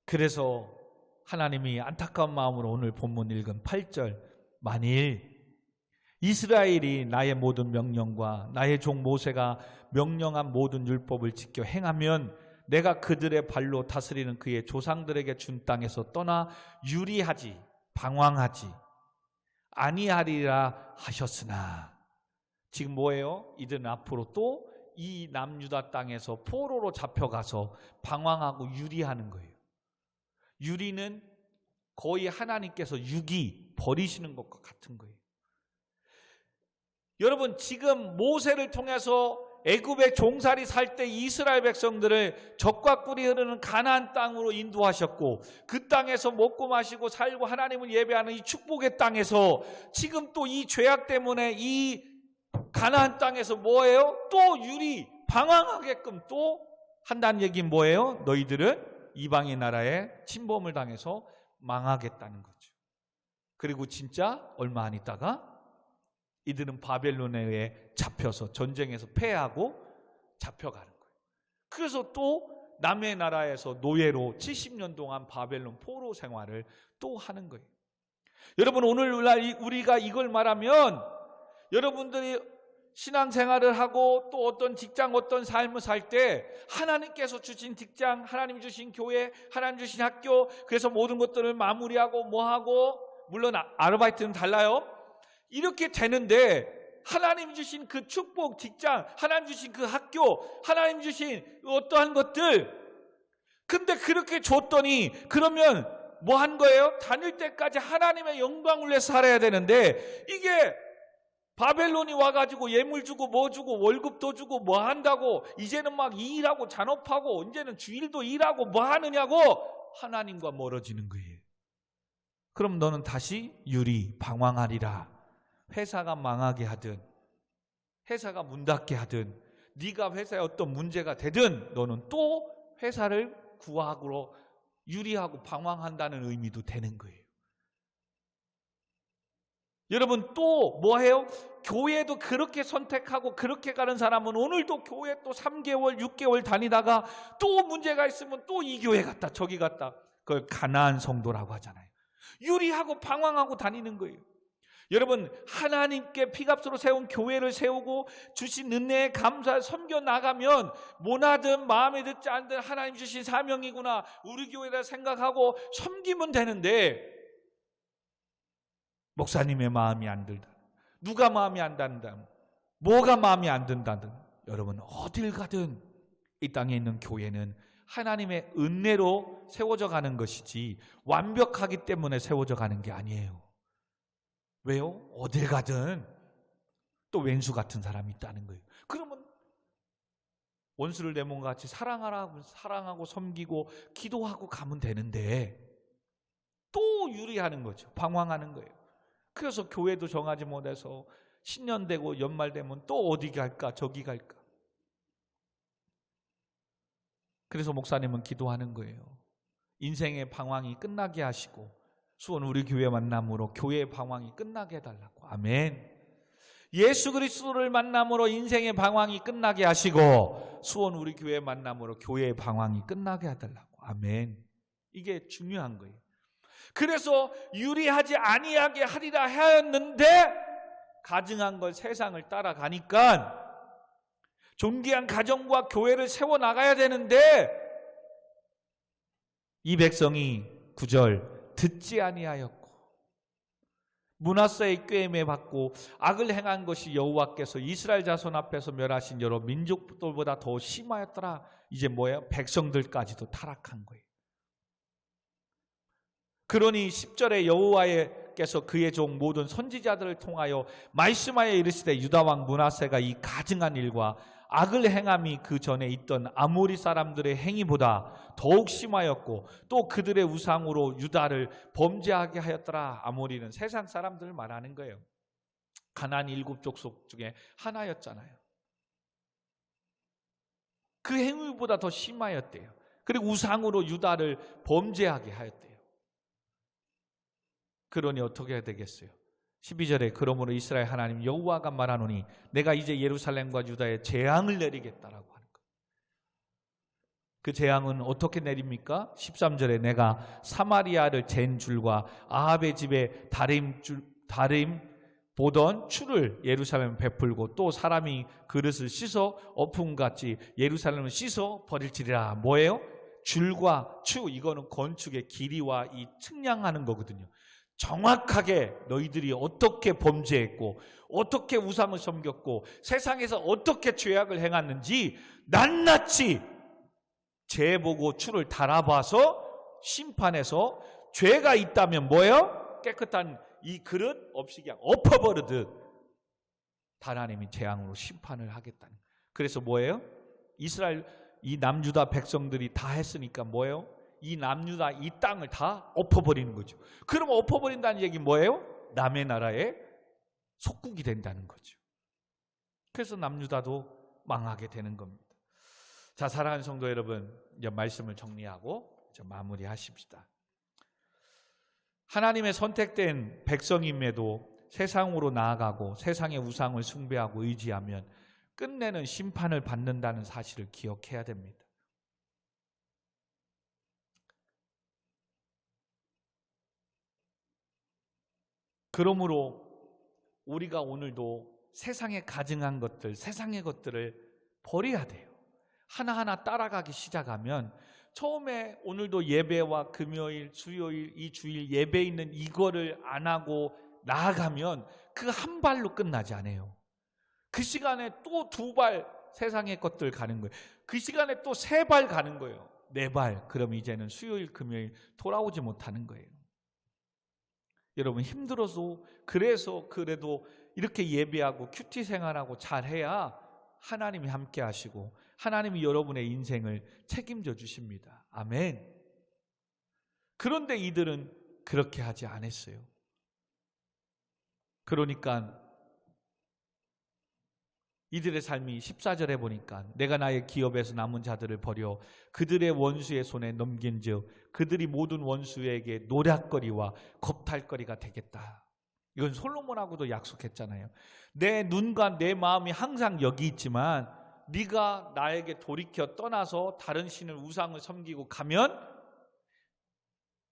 그래서 하나님이 안타까운 마음으로 오늘 본문 읽은 8절, 만일 이스라엘이 나의 모든 명령과 나의 종 모세가 명령한 모든 율법을 지켜 행하면 내가 그들의 발로 다스리는 그의 조상들에게 준 땅에서 떠나 유리하지 방황하지 아니하리라 하셨으나, 지금 뭐예요? 이들은 앞으로 또 이 남유다 땅에서 포로로 잡혀가서 방황하고 유리하는 거예요. 유리는 거의 하나님께서 유기 버리시는 것과 같은 거예요. 여러분, 지금 모세를 통해서 애굽의 종살이 살 때 이스라엘 백성들을 젖과 꿀이 흐르는 가나안 땅으로 인도하셨고 그 땅에서 먹고 마시고 살고 하나님을 예배하는 이 축복의 땅에서 지금 또 이 죄악 때문에 이 가나안 땅에서 뭐예요? 또 유리 방황하게끔 또 한다는 얘기는 뭐예요? 너희들은 이방의 나라에 침범을 당해서 망하겠다는 거죠. 그리고 진짜 얼마 안 있다가 이들은 바벨론에 의해 잡혀서 전쟁에서 패하고 잡혀가는 거예요. 그래서 또 남의 나라에서 노예로 70년 동안 바벨론 포로 생활을 또 하는 거예요. 여러분, 오늘날 우리가 이걸 말하면 여러분들이 신앙생활을 하고 또 어떤 직장, 어떤 삶을 살 때 하나님께서 주신 직장, 하나님 주신 교회, 하나님 주신 학교, 그래서 모든 것들을 마무리하고 뭐하고, 물론 아르바이트는 달라요. 이렇게 되는데 하나님 주신 그 축복, 직장, 하나님 주신 그 학교, 하나님 주신 어떠한 것들, 근데 그렇게 줬더니 그러면 뭐 한 거예요? 다닐 때까지 하나님의 영광을 위해 살아야 되는데 이게 바벨론이 와가지고 예물 주고 뭐 주고 월급도 주고 뭐 한다고 이제는 막 일하고 잔업하고 이제는 주일도 일하고 뭐 하느냐고 하나님과 멀어지는 거예요. 그럼 너는 다시 유리 방황하리라. 회사가 망하게 하든 회사가 문 닫게 하든 네가 회사에 어떤 문제가 되든 너는 또 회사를 구하고 유리하고 방황한다는 의미도 되는 거예요. 여러분 또 뭐해요? 교회도 그렇게 선택하고 그렇게 가는 사람은 오늘도 교회 또 3개월 6개월 다니다가 또 문제가 있으면 또 이 교회 갔다 저기 갔다. 그걸 가나안 성도라고 하잖아요. 유리하고 방황하고 다니는 거예요. 여러분 하나님께 피값으로 세운 교회를 세우고 주신 은혜에 감사해 섬겨 나가면 뭐나든 마음에 듣지 않든 하나님 주신 사명이구나 우리 교회다 생각하고 섬기면 되는데 목사님의 마음이 안 들다. 누가 마음이 안 든다. 뭐가 마음이 안 든다든. 여러분 어딜 가든 이 땅에 있는 교회는 하나님의 은혜로 세워져 가는 것이지 완벽하기 때문에 세워져 가는 게 아니에요. 왜요? 어딜 가든 또 왼수 같은 사람이 있다는 거예요. 그러면 원수를 내 몸과 같이 사랑하고 섬기고 기도하고 가면 되는데 또 유리하는 거죠. 방황하는 거예요. 그래서 교회도 정하지 못해서 신년 되고 연말 되면 또 어디 갈까 저기 갈까. 그래서 목사님은 기도하는 거예요. 인생의 방황이 끝나게 하시고 수원 우리 교회 만남으로 교회의 방황이 끝나게 해달라고. 아멘. 예수 그리스도를 만남으로 인생의 방황이 끝나게 하시고 수원 우리 교회 만남으로 교회의 방황이 끝나게 해달라고. 아멘. 이게 중요한 거예요. 그래서 유리하지 아니하게 하리라 하였는데 가증한 걸 세상을 따라가니까 존귀한 가정과 교회를 세워나가야 되는데 이 백성이 9절 듣지 아니하였고 므낫세의 꾀임에 받고 악을 행한 것이 여호와께서 이스라엘 자손 앞에서 멸하신 여러 민족들보다 더 심하였더라. 이제 뭐예요? 백성들까지도 타락한 거예요. 그러니 10절에 여호와께서 그의 종 모든 선지자들을 통하여 말씀하여 이르시되 유다 왕 므낫세가 이 가증한 일과 악을 행함이 그 전에 있던 아모리 사람들의 행위보다 더욱 심하였고 또 그들의 우상으로 유다를 범죄하게 하였더라. 아모리는 세상 사람들을 말하는 거예요. 가나안 7족속 중에 하나였잖아요. 그 행위보다 더 심하였대요. 그리고 우상으로 유다를 범죄하게 하였대요. 그러니 어떻게 해야 되겠어요? 12절에 그러므로 이스라엘 하나님 여호와가 말하노니 내가 이제 예루살렘과 유다에 재앙을 내리겠다라고 하는 거예요. 그 재앙은 어떻게 내립니까? 13절에 내가 사마리아를 잰 줄과 아합의 집에 다림 보던 추를 예루살렘에 베풀고 또 사람이 그릇을 씻어 어품같이 예루살렘을 씻어 버릴지리라. 뭐예요? 줄과 추, 이거는 건축의 길이와 이 측량하는 거거든요. 정확하게 너희들이 어떻게 범죄했고 어떻게 우상을 섬겼고 세상에서 어떻게 죄악을 행했는지 낱낱이 재보고 추를 달아봐서 심판해서 죄가 있다면 뭐예요? 깨끗한 이 그릇 없이 그냥 엎어버리듯 하나님이 재앙으로 심판을 하겠다는. 그래서 뭐예요? 이스라엘 이 남유다 백성들이 다 했으니까 뭐예요? 이 남유다 이 땅을 다 엎어버리는 거죠. 그럼 엎어버린다는 얘기 뭐예요? 남의 나라의 속국이 된다는 거죠. 그래서 남유다도 망하게 되는 겁니다. 자, 사랑하는 성도 여러분, 이제 말씀을 정리하고 이제 마무리하십시다. 하나님의 선택된 백성임에도 세상으로 나아가고 세상의 우상을 숭배하고 의지하면 끝내는 심판을 받는다는 사실을 기억해야 됩니다. 그러므로 우리가 오늘도 세상에 가증한 것들, 세상의 것들을 버려야 돼요. 하나하나 따라가기 시작하면 처음에 오늘도 예배와 금요일, 수요일, 이 주일 예배 있는 이거를 안 하고 나아가면 그 한 발로 끝나지 않아요. 그 시간에 또 2발 세상의 것들 가는 거예요. 그 시간에 또 3발 가는 거예요. 4발. 그럼 이제는 수요일, 금요일 돌아오지 못하는 거예요. 여러분 힘들어서 그래도 이렇게 예배하고 큐티 생활하고 잘해야 하나님이 함께 하시고 하나님이 여러분의 인생을 책임져 주십니다. 아멘. 그런데 이들은 그렇게 하지 않았어요. 그러니까 이들의 삶이 14절에 보니까 내가 나의 기업에서 남은 자들을 버려 그들의 원수의 손에 넘긴즉 그들이 모든 원수에게 노략거리와 겁탈거리가 되겠다. 이건 솔로몬하고도 약속했잖아요. 내 눈과 내 마음이 항상 여기 있지만 네가 나에게 돌이켜 떠나서 다른 신을 우상을 섬기고 가면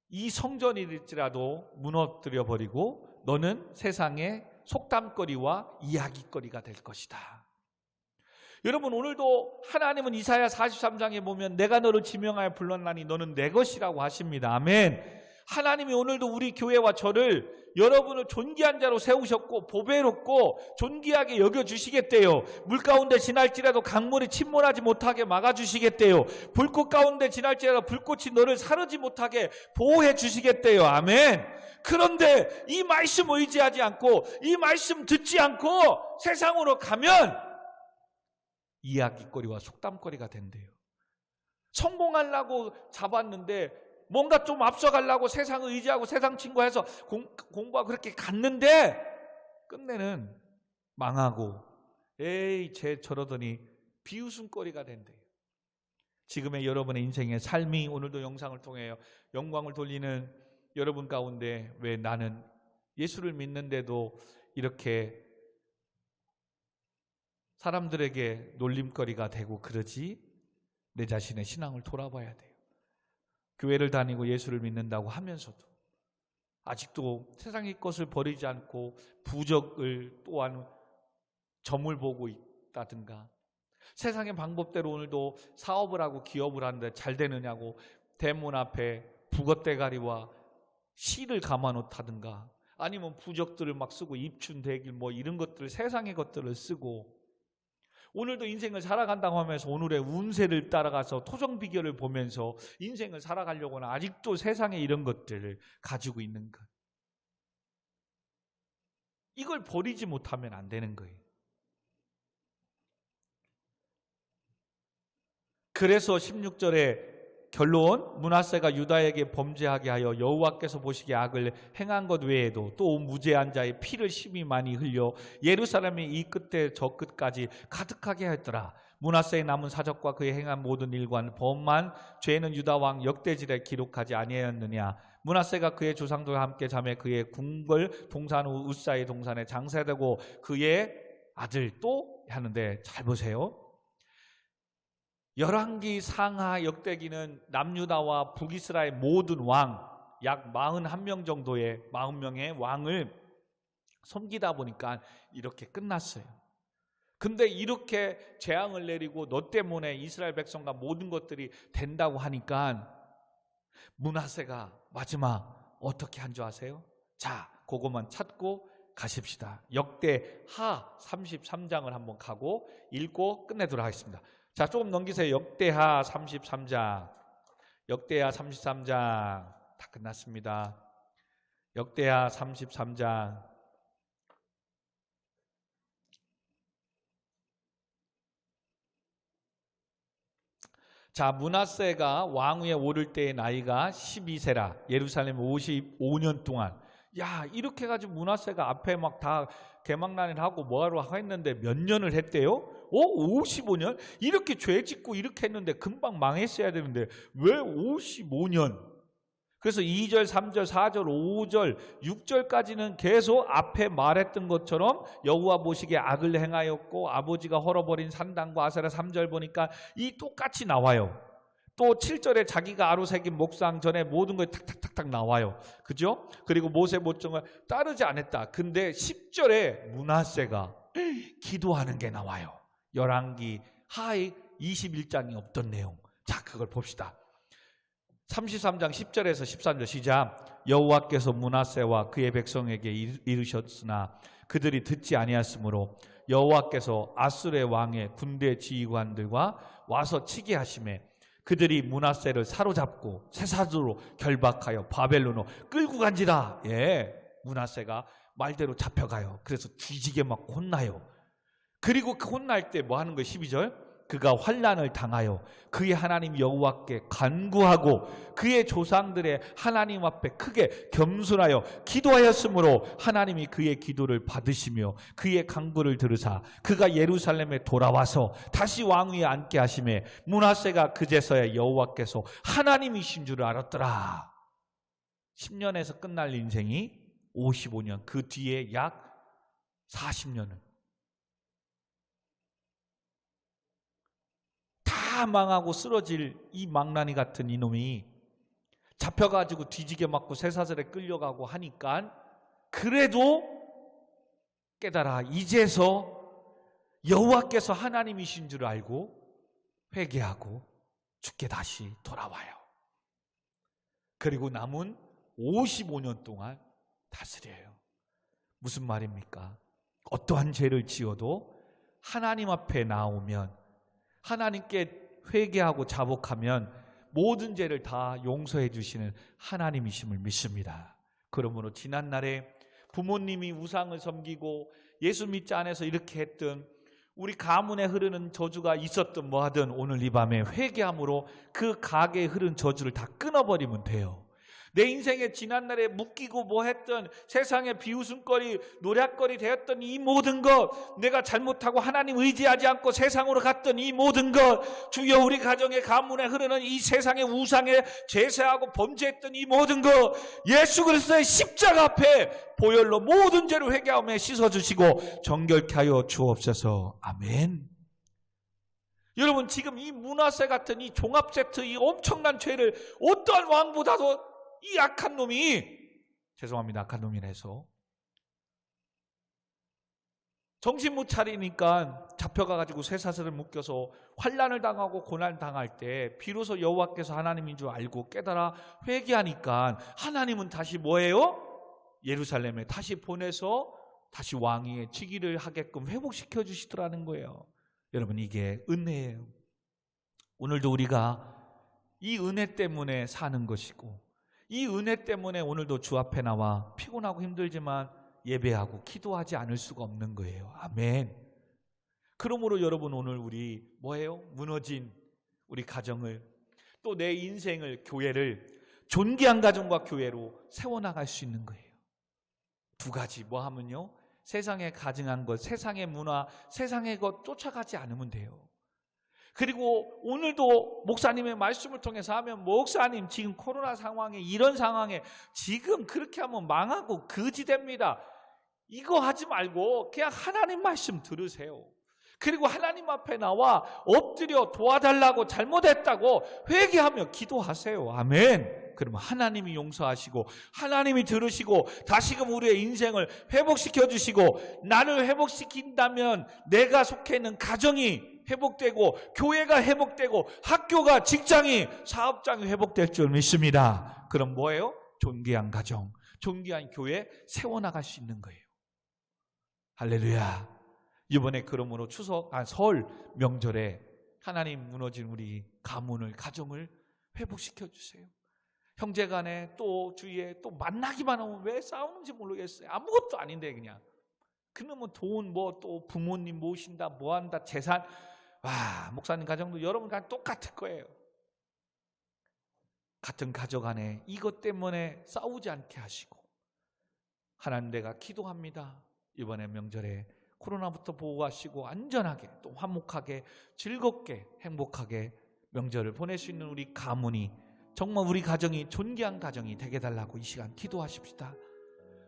이 성전일지라도 무너뜨려 버리고 너는 세상의 속담거리와 이야기거리가 될 것이다. 여러분, 오늘도 하나님은 이사야 43장에 보면 내가 너를 지명하여 불렀나니 너는 내 것이라고 하십니다. 아멘. 하나님이 오늘도 우리 교회와 저를 여러분을 존귀한 자로 세우셨고 보배롭고 존귀하게 여겨주시겠대요. 물 가운데 지날지라도 강물이 침몰하지 못하게 막아주시겠대요. 불꽃 가운데 지날지라도 불꽃이 너를 사르지 못하게 보호해 주시겠대요. 아멘. 그런데 이 말씀 의지하지 않고 이 말씀 듣지 않고 세상으로 가면 이야기거리와 속담거리가 된대요. 성공하려고 잡았는데 뭔가 좀 앞서가려고 세상을 의지하고 세상 친구해서 공부하고 그렇게 갔는데 끝내는 망하고 에이 쟤 저러더니 비웃음거리가 된대요. 지금의 여러분의 인생의 삶이 오늘도 영상을 통해 영광을 돌리는 여러분 가운데 왜 나는 예수를 믿는데도 이렇게 사람들에게 놀림거리가 되고 그러지? 내 자신의 신앙을 돌아봐야 돼요. 교회를 다니고 예수를 믿는다고 하면서도 아직도 세상의 것을 버리지 않고 부적을 또한 점을 보고 있다든가 세상의 방법대로 오늘도 사업을 하고 기업을 하는데 잘 되느냐고 대문 앞에 북엇대가리와 실을 감아놓다든가 아니면 부적들을 막 쓰고 입춘대길 뭐 이런 것들 세상의 것들을 쓰고 오늘도 인생을 살아간다고 하면서 오늘의 운세를 따라가서 토정비결을 보면서 인생을 살아가려고 하는 아직도 세상에 이런 것들을 가지고 있는 것. 이걸 버리지 못하면 안 되는 거예요. 그래서 16절에 결론 므낫세가 유다에게 범죄하게 하여 여호와께서 보시기에 악을 행한 것 외에도 또 무죄한 자의 피를 심히 많이 흘려 예루살렘이 이 끝에 저 끝까지 가득하게 하였더라. 므낫세의 남은 사적과 그의 행한 모든 일과 범한 죄는 유다 왕 역대질에 기록하지 아니하였느냐. 므낫세가 그의 조상들과 함께 자매 그의 궁궐 동산 후 웃사의 동산에 장사되고 그의 아들 또 하는데 잘 보세요. 열왕기 상하 역대기는 남유다와 북이스라엘 모든 왕 약 41명 정도의 40명의 왕을 섬기다 보니까 이렇게 끝났어요. 근데 이렇게 재앙을 내리고 너 때문에 이스라엘 백성과 모든 것들이 된다고 하니까 므낫세가 마지막 어떻게 한 줄 아세요? 자, 그것만 찾고 가십시다. 역대하 33장을 한번 가고 읽고 끝내도록 하겠습니다. 자, 조금 넘기세요. 역대하 33장. 역대하 33장 다 끝났습니다. 역대하 33장. 자, 므낫세가 왕위에 오를 때의 나이가 12세라. 예루살렘 55년 동안. 야, 이렇게 해가지고 므낫세가 앞에 막 다 개망난을 하고 뭐하러 했는데 몇 년을 했대요? 55년? 이렇게 죄 짓고 이렇게 했는데 금방 망했어야 되는데 왜 55년? 그래서 2절, 3절, 4절, 5절, 6절까지는 계속 앞에 말했던 것처럼 여호와 보시기에 악을 행하였고 아버지가 헐어버린 산당과 아세라 3절 보니까 이 똑같이 나와요. 또 7절에 자기가 아로새긴 목상 전에 모든 걸 탁탁탁탁 나와요. 그죠? 그리고 모세 모종을 따르지 않았다. 근데 10절에 므낫세가 기도하는 게 나와요. 열왕기 하의 21장이 없던 내용. 자, 그걸 봅시다. 33장 10절에서 13절 시작. 여호와께서 므낫세와 그의 백성에게 이르셨으나 그들이 듣지 아니하였으므로 여호와께서 아수르의 왕의 군대 지휘관들과 와서 치게 하시매 그들이 므낫세를 사로잡고 쇠사두로 결박하여 바벨론으로 끌고 간지라. 예, 므낫세가 말대로 잡혀가요. 그래서 뒤지게 막 혼나요. 그리고 그 혼날 때 뭐 하는 거예요? 12절. 그가 환난을 당하여 그의 하나님 여호와께 간구하고 그의 조상들의 하나님 앞에 크게 겸손하여 기도하였으므로 하나님이 그의 기도를 받으시며 그의 간구를 들으사 그가 예루살렘에 돌아와서 다시 왕위에 앉게 하시매 므낫세가 그제서야 여호와께서 하나님이신 줄 알았더라. 10년에서 끝날 인생이 55년, 그 뒤에 약 40년을 다 망하고 쓰러질 이 망나니 같은 이놈이 잡혀가지고 뒤지게 맞고 쇠사슬에 끌려가고 하니까 그래도 깨달아 이제서 여호와께서 하나님이신 줄 알고 회개하고 주께 다시 돌아와요. 그리고 남은 55년 동안 다스려요. 무슨 말입니까? 어떠한 죄를 지어도 하나님 앞에 나오면 하나님께 회개하고 자복하면 모든 죄를 다 용서해 주시는 하나님이심을 믿습니다. 그러므로 지난날에 부모님이 우상을 섬기고 예수 믿지 않아서 이렇게 했던 우리 가문에 흐르는 저주가 있었든 뭐하든 오늘 이 밤에 회개함으로 그 가게에 흐른 저주를 다 끊어버리면 돼요. 내 인생에 지난날에 묶이고 뭐 했던 세상의 비웃음거리, 노략거리 되었던 이 모든 것, 내가 잘못하고 하나님 의지하지 않고 세상으로 갔던 이 모든 것, 주여 우리 가정의 가문에 흐르는 이 세상의 우상에 제사하고 범죄했던 이 모든 것, 예수 그리스도의 십자가 앞에 보혈로 모든 죄를 회개하며 씻어주시고 정결케 하여 주옵소서. 아멘. 여러분, 지금 이 므낫세 같은 이 종합세트, 이 엄청난 죄를 어떠한 왕보다도 이 악한 놈이, 죄송합니다, 악한 놈이라서 정신 못 차리니까 잡혀가가지고 쇠사슬을 묶여서 환난을 당하고 고난을 당할 때 비로소 여호와께서 하나님인 줄 알고 깨달아 회개하니까 하나님은 다시 뭐예요? 예루살렘에 다시 보내서 다시 왕위의 즉위를 하게끔 회복시켜 주시더라는 거예요. 여러분, 이게 은혜예요. 오늘도 우리가 이 은혜 때문에 사는 것이고 이 은혜 때문에 오늘도 주 앞에 나와 피곤하고 힘들지만 예배하고 기도하지 않을 수가 없는 거예요. 아멘. 그러므로 여러분, 오늘 우리 뭐예요? 무너진 우리 가정을, 또 내 인생을, 교회를 존귀한 가정과 교회로 세워나갈 수 있는 거예요. 두 가지 뭐 하면요? 세상에 가증한 것, 세상의 문화, 세상의 것 쫓아가지 않으면 돼요. 그리고 오늘도 목사님의 말씀을 통해서 하면, 목사님 지금 코로나 상황에, 이런 상황에 지금 그렇게 하면 망하고 거지됩니다. 이거 하지 말고 그냥 하나님 말씀 들으세요. 그리고 하나님 앞에 나와 엎드려 도와달라고, 잘못했다고 회개하며 기도하세요. 아멘. 그러면 하나님이 용서하시고 하나님이 들으시고 다시금 우리의 인생을 회복시켜 주시고, 나를 회복시킨다면 내가 속해 있는 가정이 회복되고 교회가 회복되고 학교가, 직장이, 사업장이 회복될 줄 믿습니다. 그럼 뭐예요? 존귀한 가정, 존귀한 교회 세워나갈 수 있는 거예요. 할렐루야. 이번에 그러므로 설 명절에 하나님 무너진 우리 가문을, 가정을 회복시켜 주세요. 형제간에 또 주위에 또 만나기만 하면 왜 싸우는지 모르겠어요. 아무것도 아닌데 그냥 그놈은 돈, 뭐 또 부모님 모신다, 뭐 한다, 재산. 와, 목사님 가정도 여러분과 똑같을 거예요. 같은 가족 안에 이것 때문에 싸우지 않게 하시고, 하나님 내가 기도합니다. 이번에 명절에 코로나부터 보호하시고 안전하게, 또 화목하게, 즐겁게, 행복하게 명절을 보낼 수 있는 우리 가문이, 정말 우리 가정이 존귀한 가정이 되게 달라고 이 시간 기도하십시다.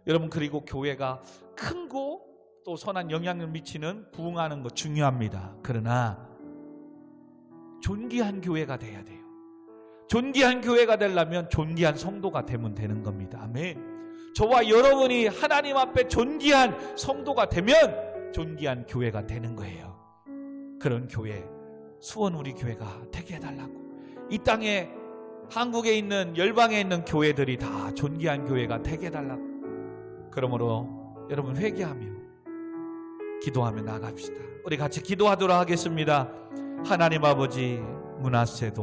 여러분, 그리고 교회가 크고 또 선한 영향을 미치는, 부흥하는 것 중요합니다. 그러나 존귀한 교회가 돼야 돼요. 존귀한 교회가 되려면 존귀한 성도가 되면 되는 겁니다. 아멘. 저와 여러분이 하나님 앞에 존귀한 성도가 되면 존귀한 교회가 되는 거예요. 그런 교회, 수원 우리 교회가 되게 해달라고, 이 땅에 한국에 있는, 열방에 있는 교회들이 다 존귀한 교회가 되게 해달라고. 그러므로 여러분 회개하며 기도하며 나갑시다. 우리 같이 기도하도록 하겠습니다. 하나님 아버지, 므낫세도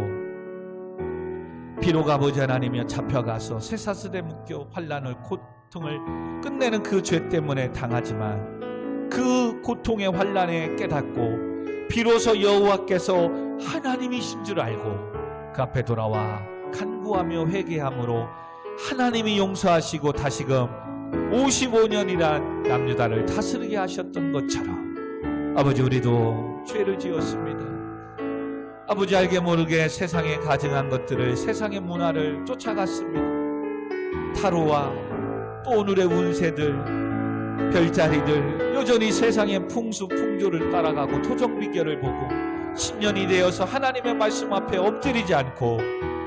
비록 아버지 하나님이여 잡혀가서 쇠사슬에 묶여 환난을 곧 고통을 끝내는 그 죄 때문에 당하지만 그 고통의 환난에 깨닫고 비로소 여호와께서 하나님이신 줄 알고 그 앞에 돌아와 간구하며 회개함으로 하나님이 용서하시고 다시금 55년이란 남유다를 다스리게 하셨던 것처럼 아버지, 우리도 죄를 지었습니다. 아버지, 알게 모르게 세상에 가증한 것들을, 세상의 문화를 쫓아갔습니다. 타로와 또 오늘의 운세들, 별자리들, 여전히 세상의 풍수 풍조를 따라가고 토종비결을 보고 10년이 되어서 하나님의 말씀 앞에 엎드리지 않고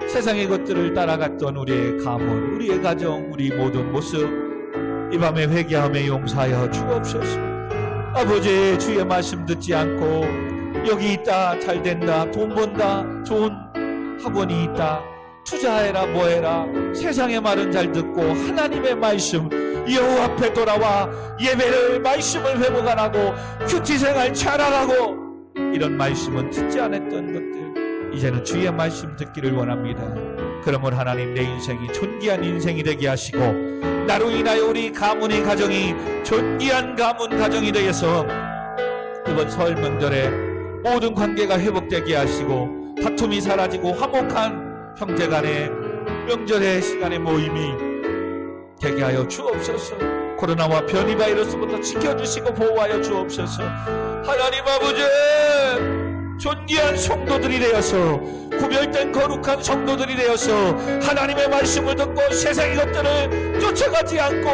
세상의 것들을 따라갔던 우리의 가문, 우리의 가정, 우리 모든 모습 이 밤에 회개하며 용서하여 주옵소서. 아버지, 주의 말씀 듣지 않고 여기 있다, 잘 된다, 돈 번다, 좋은 학원이 있다, 투자해라, 뭐해라, 세상의 말은 잘 듣고 하나님의 말씀, 여호와 앞에 돌아와 예배를, 말씀을 회복 안 하고 큐티생활 잘하라고 이런 말씀은 듣지 않았던 것들, 이제는 주의 말씀 듣기를 원합니다. 그러므로 하나님, 내 인생이 존귀한 인생이 되게 하시고 나로 인하여 우리 가문의 가정이 존귀한 가문 가정이 되어서 이번 설 명절에 모든 관계가 회복되게 하시고 다툼이 사라지고 화목한 형제간의 명절의 시간의 모임이 되게 하여 주옵소서. 코로나와 변이 바이러스부터 지켜주시고 보호하여 주옵소서. 하나님 아버지, 존귀한 성도들이 되어서, 구별된 거룩한 성도들이 되어서 하나님의 말씀을 듣고 세상의 것들을 쫓아가지 않고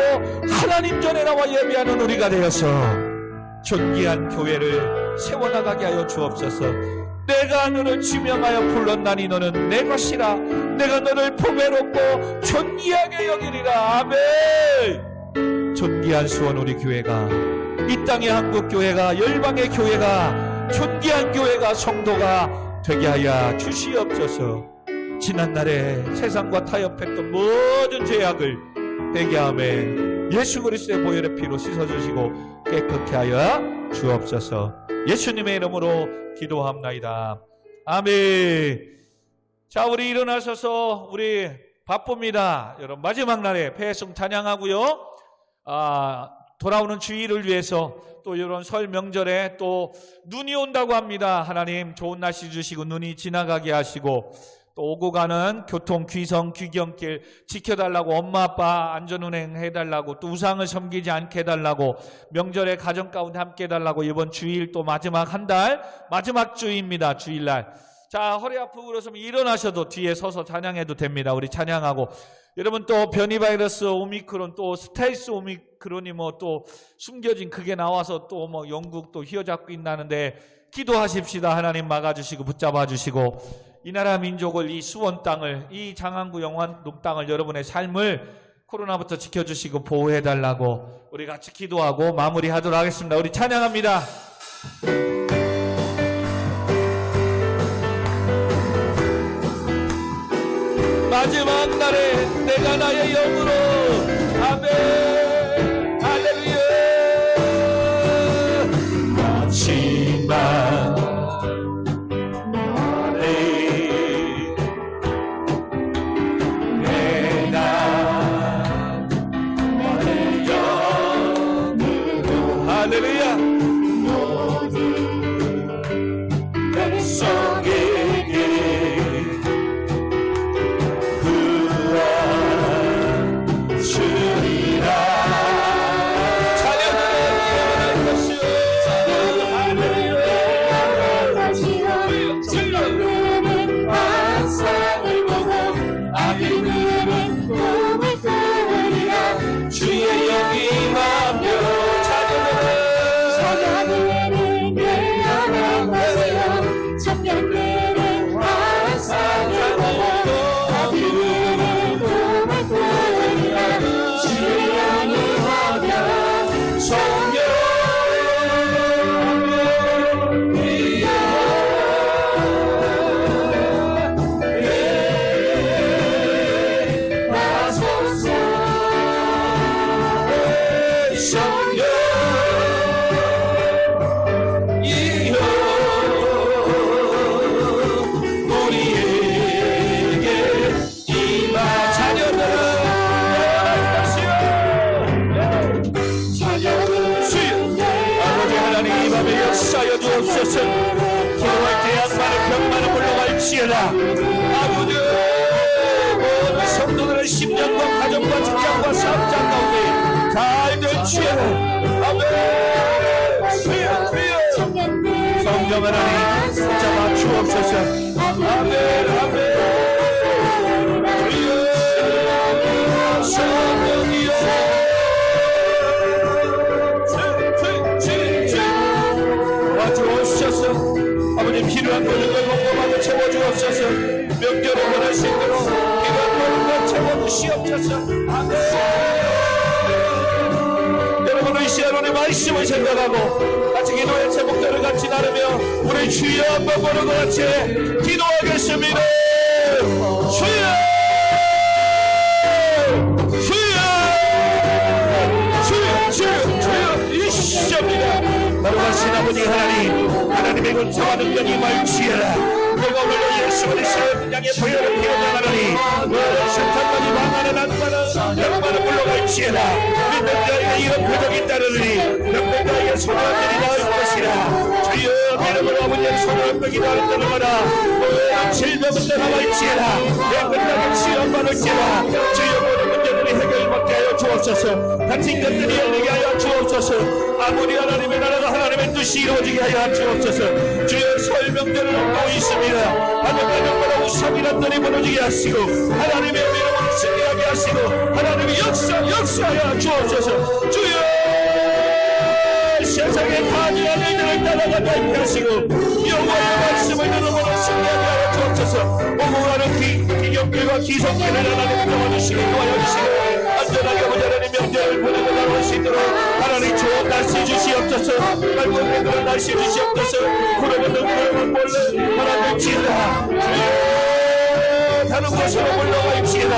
하나님 전에 나와 예배하는 우리가 되어서 존귀한 교회를 세워나가게 하여 주옵소서. 내가 너를 지명하여 불렀나니 너는 내 것이라. 내가 너를 보배롭고 존귀하게 여기리라. 아멘. 존귀한 수원 우리 교회가, 이 땅의 한국 교회가, 열방의 교회가, 존귀한 교회가, 성도가 되게 하여 주시옵소서. 지난날에 세상과 타협했던 모든 죄악을 회개하며 예수 그리스도의 보혈의 피로 씻어주시고 깨끗게 하여 주옵소서. 예수님의 이름으로 기도합나이다. 아멘. 자, 우리 일어나셔서 우리 바쁩니다. 여러분, 마지막 날에 패송 찬양하고요. 돌아오는 주일을 위해서 또 이런 설 명절에 또 눈이 온다고 합니다. 하나님 좋은 날씨 주시고 눈이 지나가게 하시고 또 오고 가는 교통, 귀성, 귀경길 지켜달라고, 엄마 아빠 안전운행 해달라고, 또 우상을 섬기지 않게 해달라고, 명절에 가정 가운데 함께 해달라고, 이번 주일 또 마지막 한 달 마지막 주입니다. 주일날. 자, 허리 아프고 그러시면 일어나셔도 뒤에 서서 찬양해도 됩니다. 우리 찬양하고. 여러분, 또 변이 바이러스 오미크론, 또 스텔스 오미크론이 뭐 또 숨겨진 그게 나와서 또 뭐 영국 또 휘어잡고 있다는데 기도하십시다. 하나님 막아주시고 붙잡아 주시고 이 나라 민족을, 이 수원 땅을, 이 장안구 영환동 땅을, 여러분의 삶을 코로나부터 지켜주시고 보호해달라고 우리 같이 기도하고 마무리하도록 하겠습니다. 우리 찬양합니다. 마지막 날에 내가 나의 영으로. 아멘. 할렐루야. 마지막 할렐루야. 모든 백성에게 구원 주옵시라. 아버지, 모든 성도들의 심령과 가정과 직장과 사업장 가운데 잘 되시라. 아멘. 주여 주여 성령 하나님 붙잡아 주옵소서. 아멘 아멘. 주여 성령이여 도와주옵소서. 아버지 필요한 모든 걸 공급하고 채워주옵소서. 명절을 원할 수 있도록 필요한 모든 걸 채워주시옵소서. 아멘. 여러분의 시아론의 말씀을 생각하고 같이 기도의 제목들을 같이 나누며 우리 주여 한번 보는 것 같이 기도하겠습니다. 주여 주여 주여 주여 주여 이시옵니다. 바로가신 아버지 하나님, 하나님의 권세와 능력이 말지어라. 내가 오늘 예수 그리스도의 양의 보혈을 피워나가니 사탄만이 망하는 안마는 영광을 물러갈지어라. 믿는 자에게 이런 표적이 따르니 병든 자에게 소망들이 나을 것이라. 주여 이름으로 아버지의 소망을 빼기 나른다는 거라. 모든 질병은 떠나갈지어라. 병든 자에게 치료받을지어라. 주여 모든 문제들이 해결받게 하여 주옵소서. 갇힌 것들이 열리게 하여 주옵소서. 아무리 하나님의 나라가 하나님의 뜻이 이루어지게 하여 주옵소서. 주여 설명들을 얻고 있습니다. 하나님의 우상이란들이 무너지게 하시고 하나님의 이름을 승리하게 하시고 하나님의 역사하여 주옵소서. 주여 세상의 가증한 일들을 따라가게 하시고 여호와의 말씀을 들어보는 승리하게 하여 주옵소서. 오고가는 기경길과 기성길을 하나님 도와주시고 도와주시고 안전하게 아버지 하나님 명절을 보내고 나올 수 있도록 하나님 좋은 날씨 주시옵소서. 맑고 그런 날씨 주시옵소서. 구름은 구름은 몰래 하나님 지으라. 주여 다른 곳으로 물러갈지어다.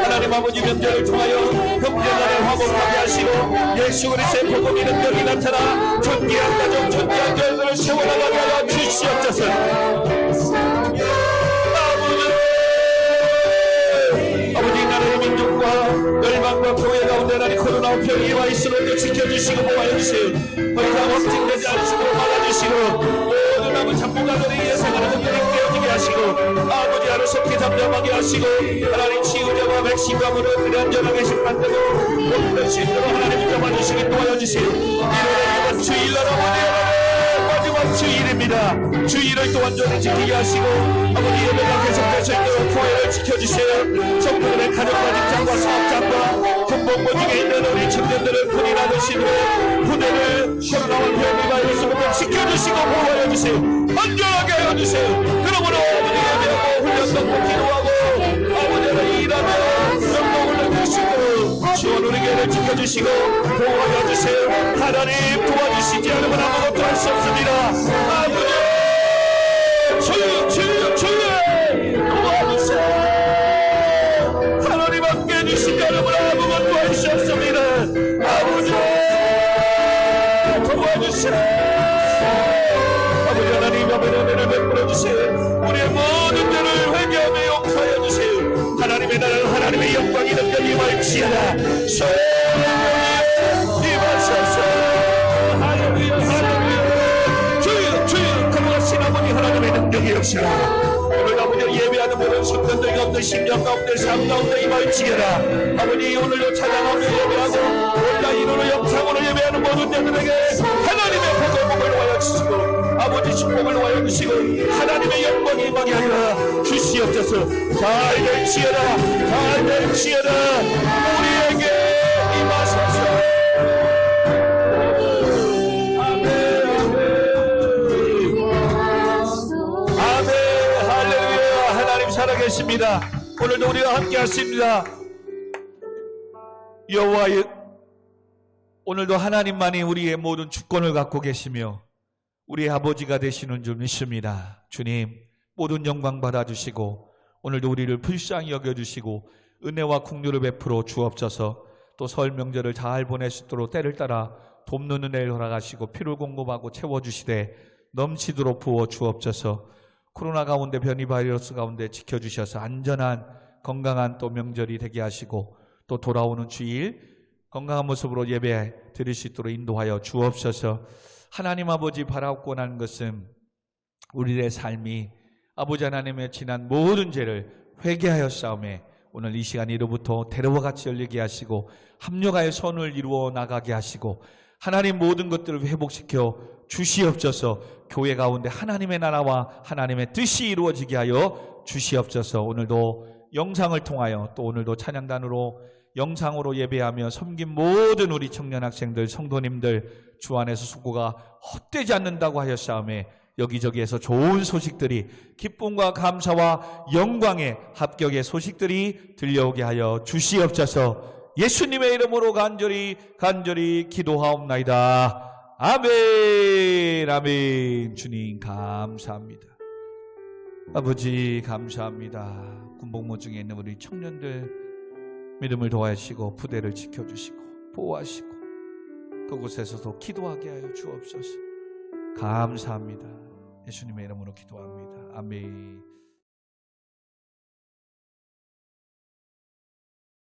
하나님 아버지 명절을 통하여 형제간의 화목하게 하시고 예수 그리스도의 복음이 능력이 나타나 존귀한 가정 존귀한 교회들을 세워나가게 하여 주시옵소서. 아버지 나라의 민족과 열방과 교회 가운데 하나님 코로나 병이 와 있으므로 지켜주시고 보호하여주시고 더 이상 확진되지 않으시도록 막아주시고 모든 아버지 잡부가들의 예생하는 것들이 깨어지게 하시고 아버지 하루속히 잠잠하게 하시고 하나님 치유자와 백신과 무릎을 안전하게 만들고 모든 신으로 하나님 잡아주시기 도와주시고 이런 주일날 아버지 마지막 주일입니다. 주일을 또 완전히 지키게 하시고 아버지 예배가 계속될 수 있도록 교회를 지켜주세요. 성도들의 가정과 직장과 사업장과 군복무직에 있는 우리 청년들을 군인 아저씨들의 부대를 코로나와 병이 바이러스부터 지켜주시고 보호하여주세요. 안전하게 하여주세요. 그러므로 아버지 예배하고 훈련 받고 기도하고 아버지를 일하며 영광을 내주시고 지원 우리 교회를 지켜주시고 보호하여주세요. 하나님 도와주시지 않으면 아무것도 할 수 없습니다. 아버지 주여 도와주세요. 하나님 함께 해주시지 않으면 아무것도 할 수 없습니다. 아버지 도와주세요. 아버지 하나님 아버지 은혜를 베풀어주세요. 우리의 모든 죄를 회개하며 용서하여 주세요. 하나님의 나라는 하나님의 영광이 능력이 말지어라. 소원이 임하소서. 할렐루야 할렐루야. 주여 거룩하신 아버지 하나님의 능력이 역시라. 오늘 아버지를 예배하는 모든 순간들 가운데 심령 가운데 삶 가운데 임할지어라. 아버지 오늘도 찬양하며 예배하고 온라인으로 영상으로 예배하는 모든 자들에게 하나님의 복음을 와여 주시고 아버지 축복을 와여 주시고 하나님의 영광이 임하게 하여 주시옵소서. 잘 될지어라 잘 될지어라. 우리에게 임하소서. 살아계십니다. 오늘도 우리와 함께 하십니다. 여호와의 오늘도 하나님만이 우리의 모든 주권을 갖고 계시며 우리의 아버지가 되시는 줄 믿습니다. 주님 모든 영광 받아주시고 오늘도 우리를 불쌍히 여겨주시고 은혜와 긍휼을 베풀어 주옵소서. 또 설 명절을 잘 보낼 수 있도록 때를 따라 돕는 은혜를 허락하시고 피를 공급하고 채워주시되 넘치도록 부어 주옵소서. 코로나 가운데 변이 바이러스 가운데 지켜주셔서 안전한 건강한 또 명절이 되게 하시고 또 돌아오는 주일 건강한 모습으로 예배 드릴 수 있도록 인도하여 주옵소서. 하나님 아버지 바라옵고 하는 것은 우리의 삶이 아버지 하나님의 지난 모든 죄를 회개하였사오매 오늘 이 시간 이로부터 대로와 같이 열리게 하시고 합력하여 선을 이루어 나가게 하시고 하나님 모든 것들을 회복시켜 주시옵소서. 교회 가운데 하나님의 나라와 하나님의 뜻이 이루어지게 하여 주시옵소서. 오늘도 영상을 통하여 또 오늘도 찬양단으로 영상으로 예배하며 섬긴 모든 우리 청년 학생들 성도님들 주 안에서 수고가 헛되지 않는다고 하였사오매 여기저기에서 좋은 소식들이 기쁨과 감사와 영광의 합격의 소식들이 들려오게 하여 주시옵소서. 예수님의 이름으로 간절히 기도하옵나이다. 아멘. 아멘. 주님 감사합니다. 아버지 감사합니다. 군복무 중에 있는 우리 청년들 믿음을 도와주시고 부대를 지켜주시고 보호하시고 그곳에서도 기도하게 하여 주옵소서. 감사합니다. 예수님의 이름으로 기도합니다. 아멘.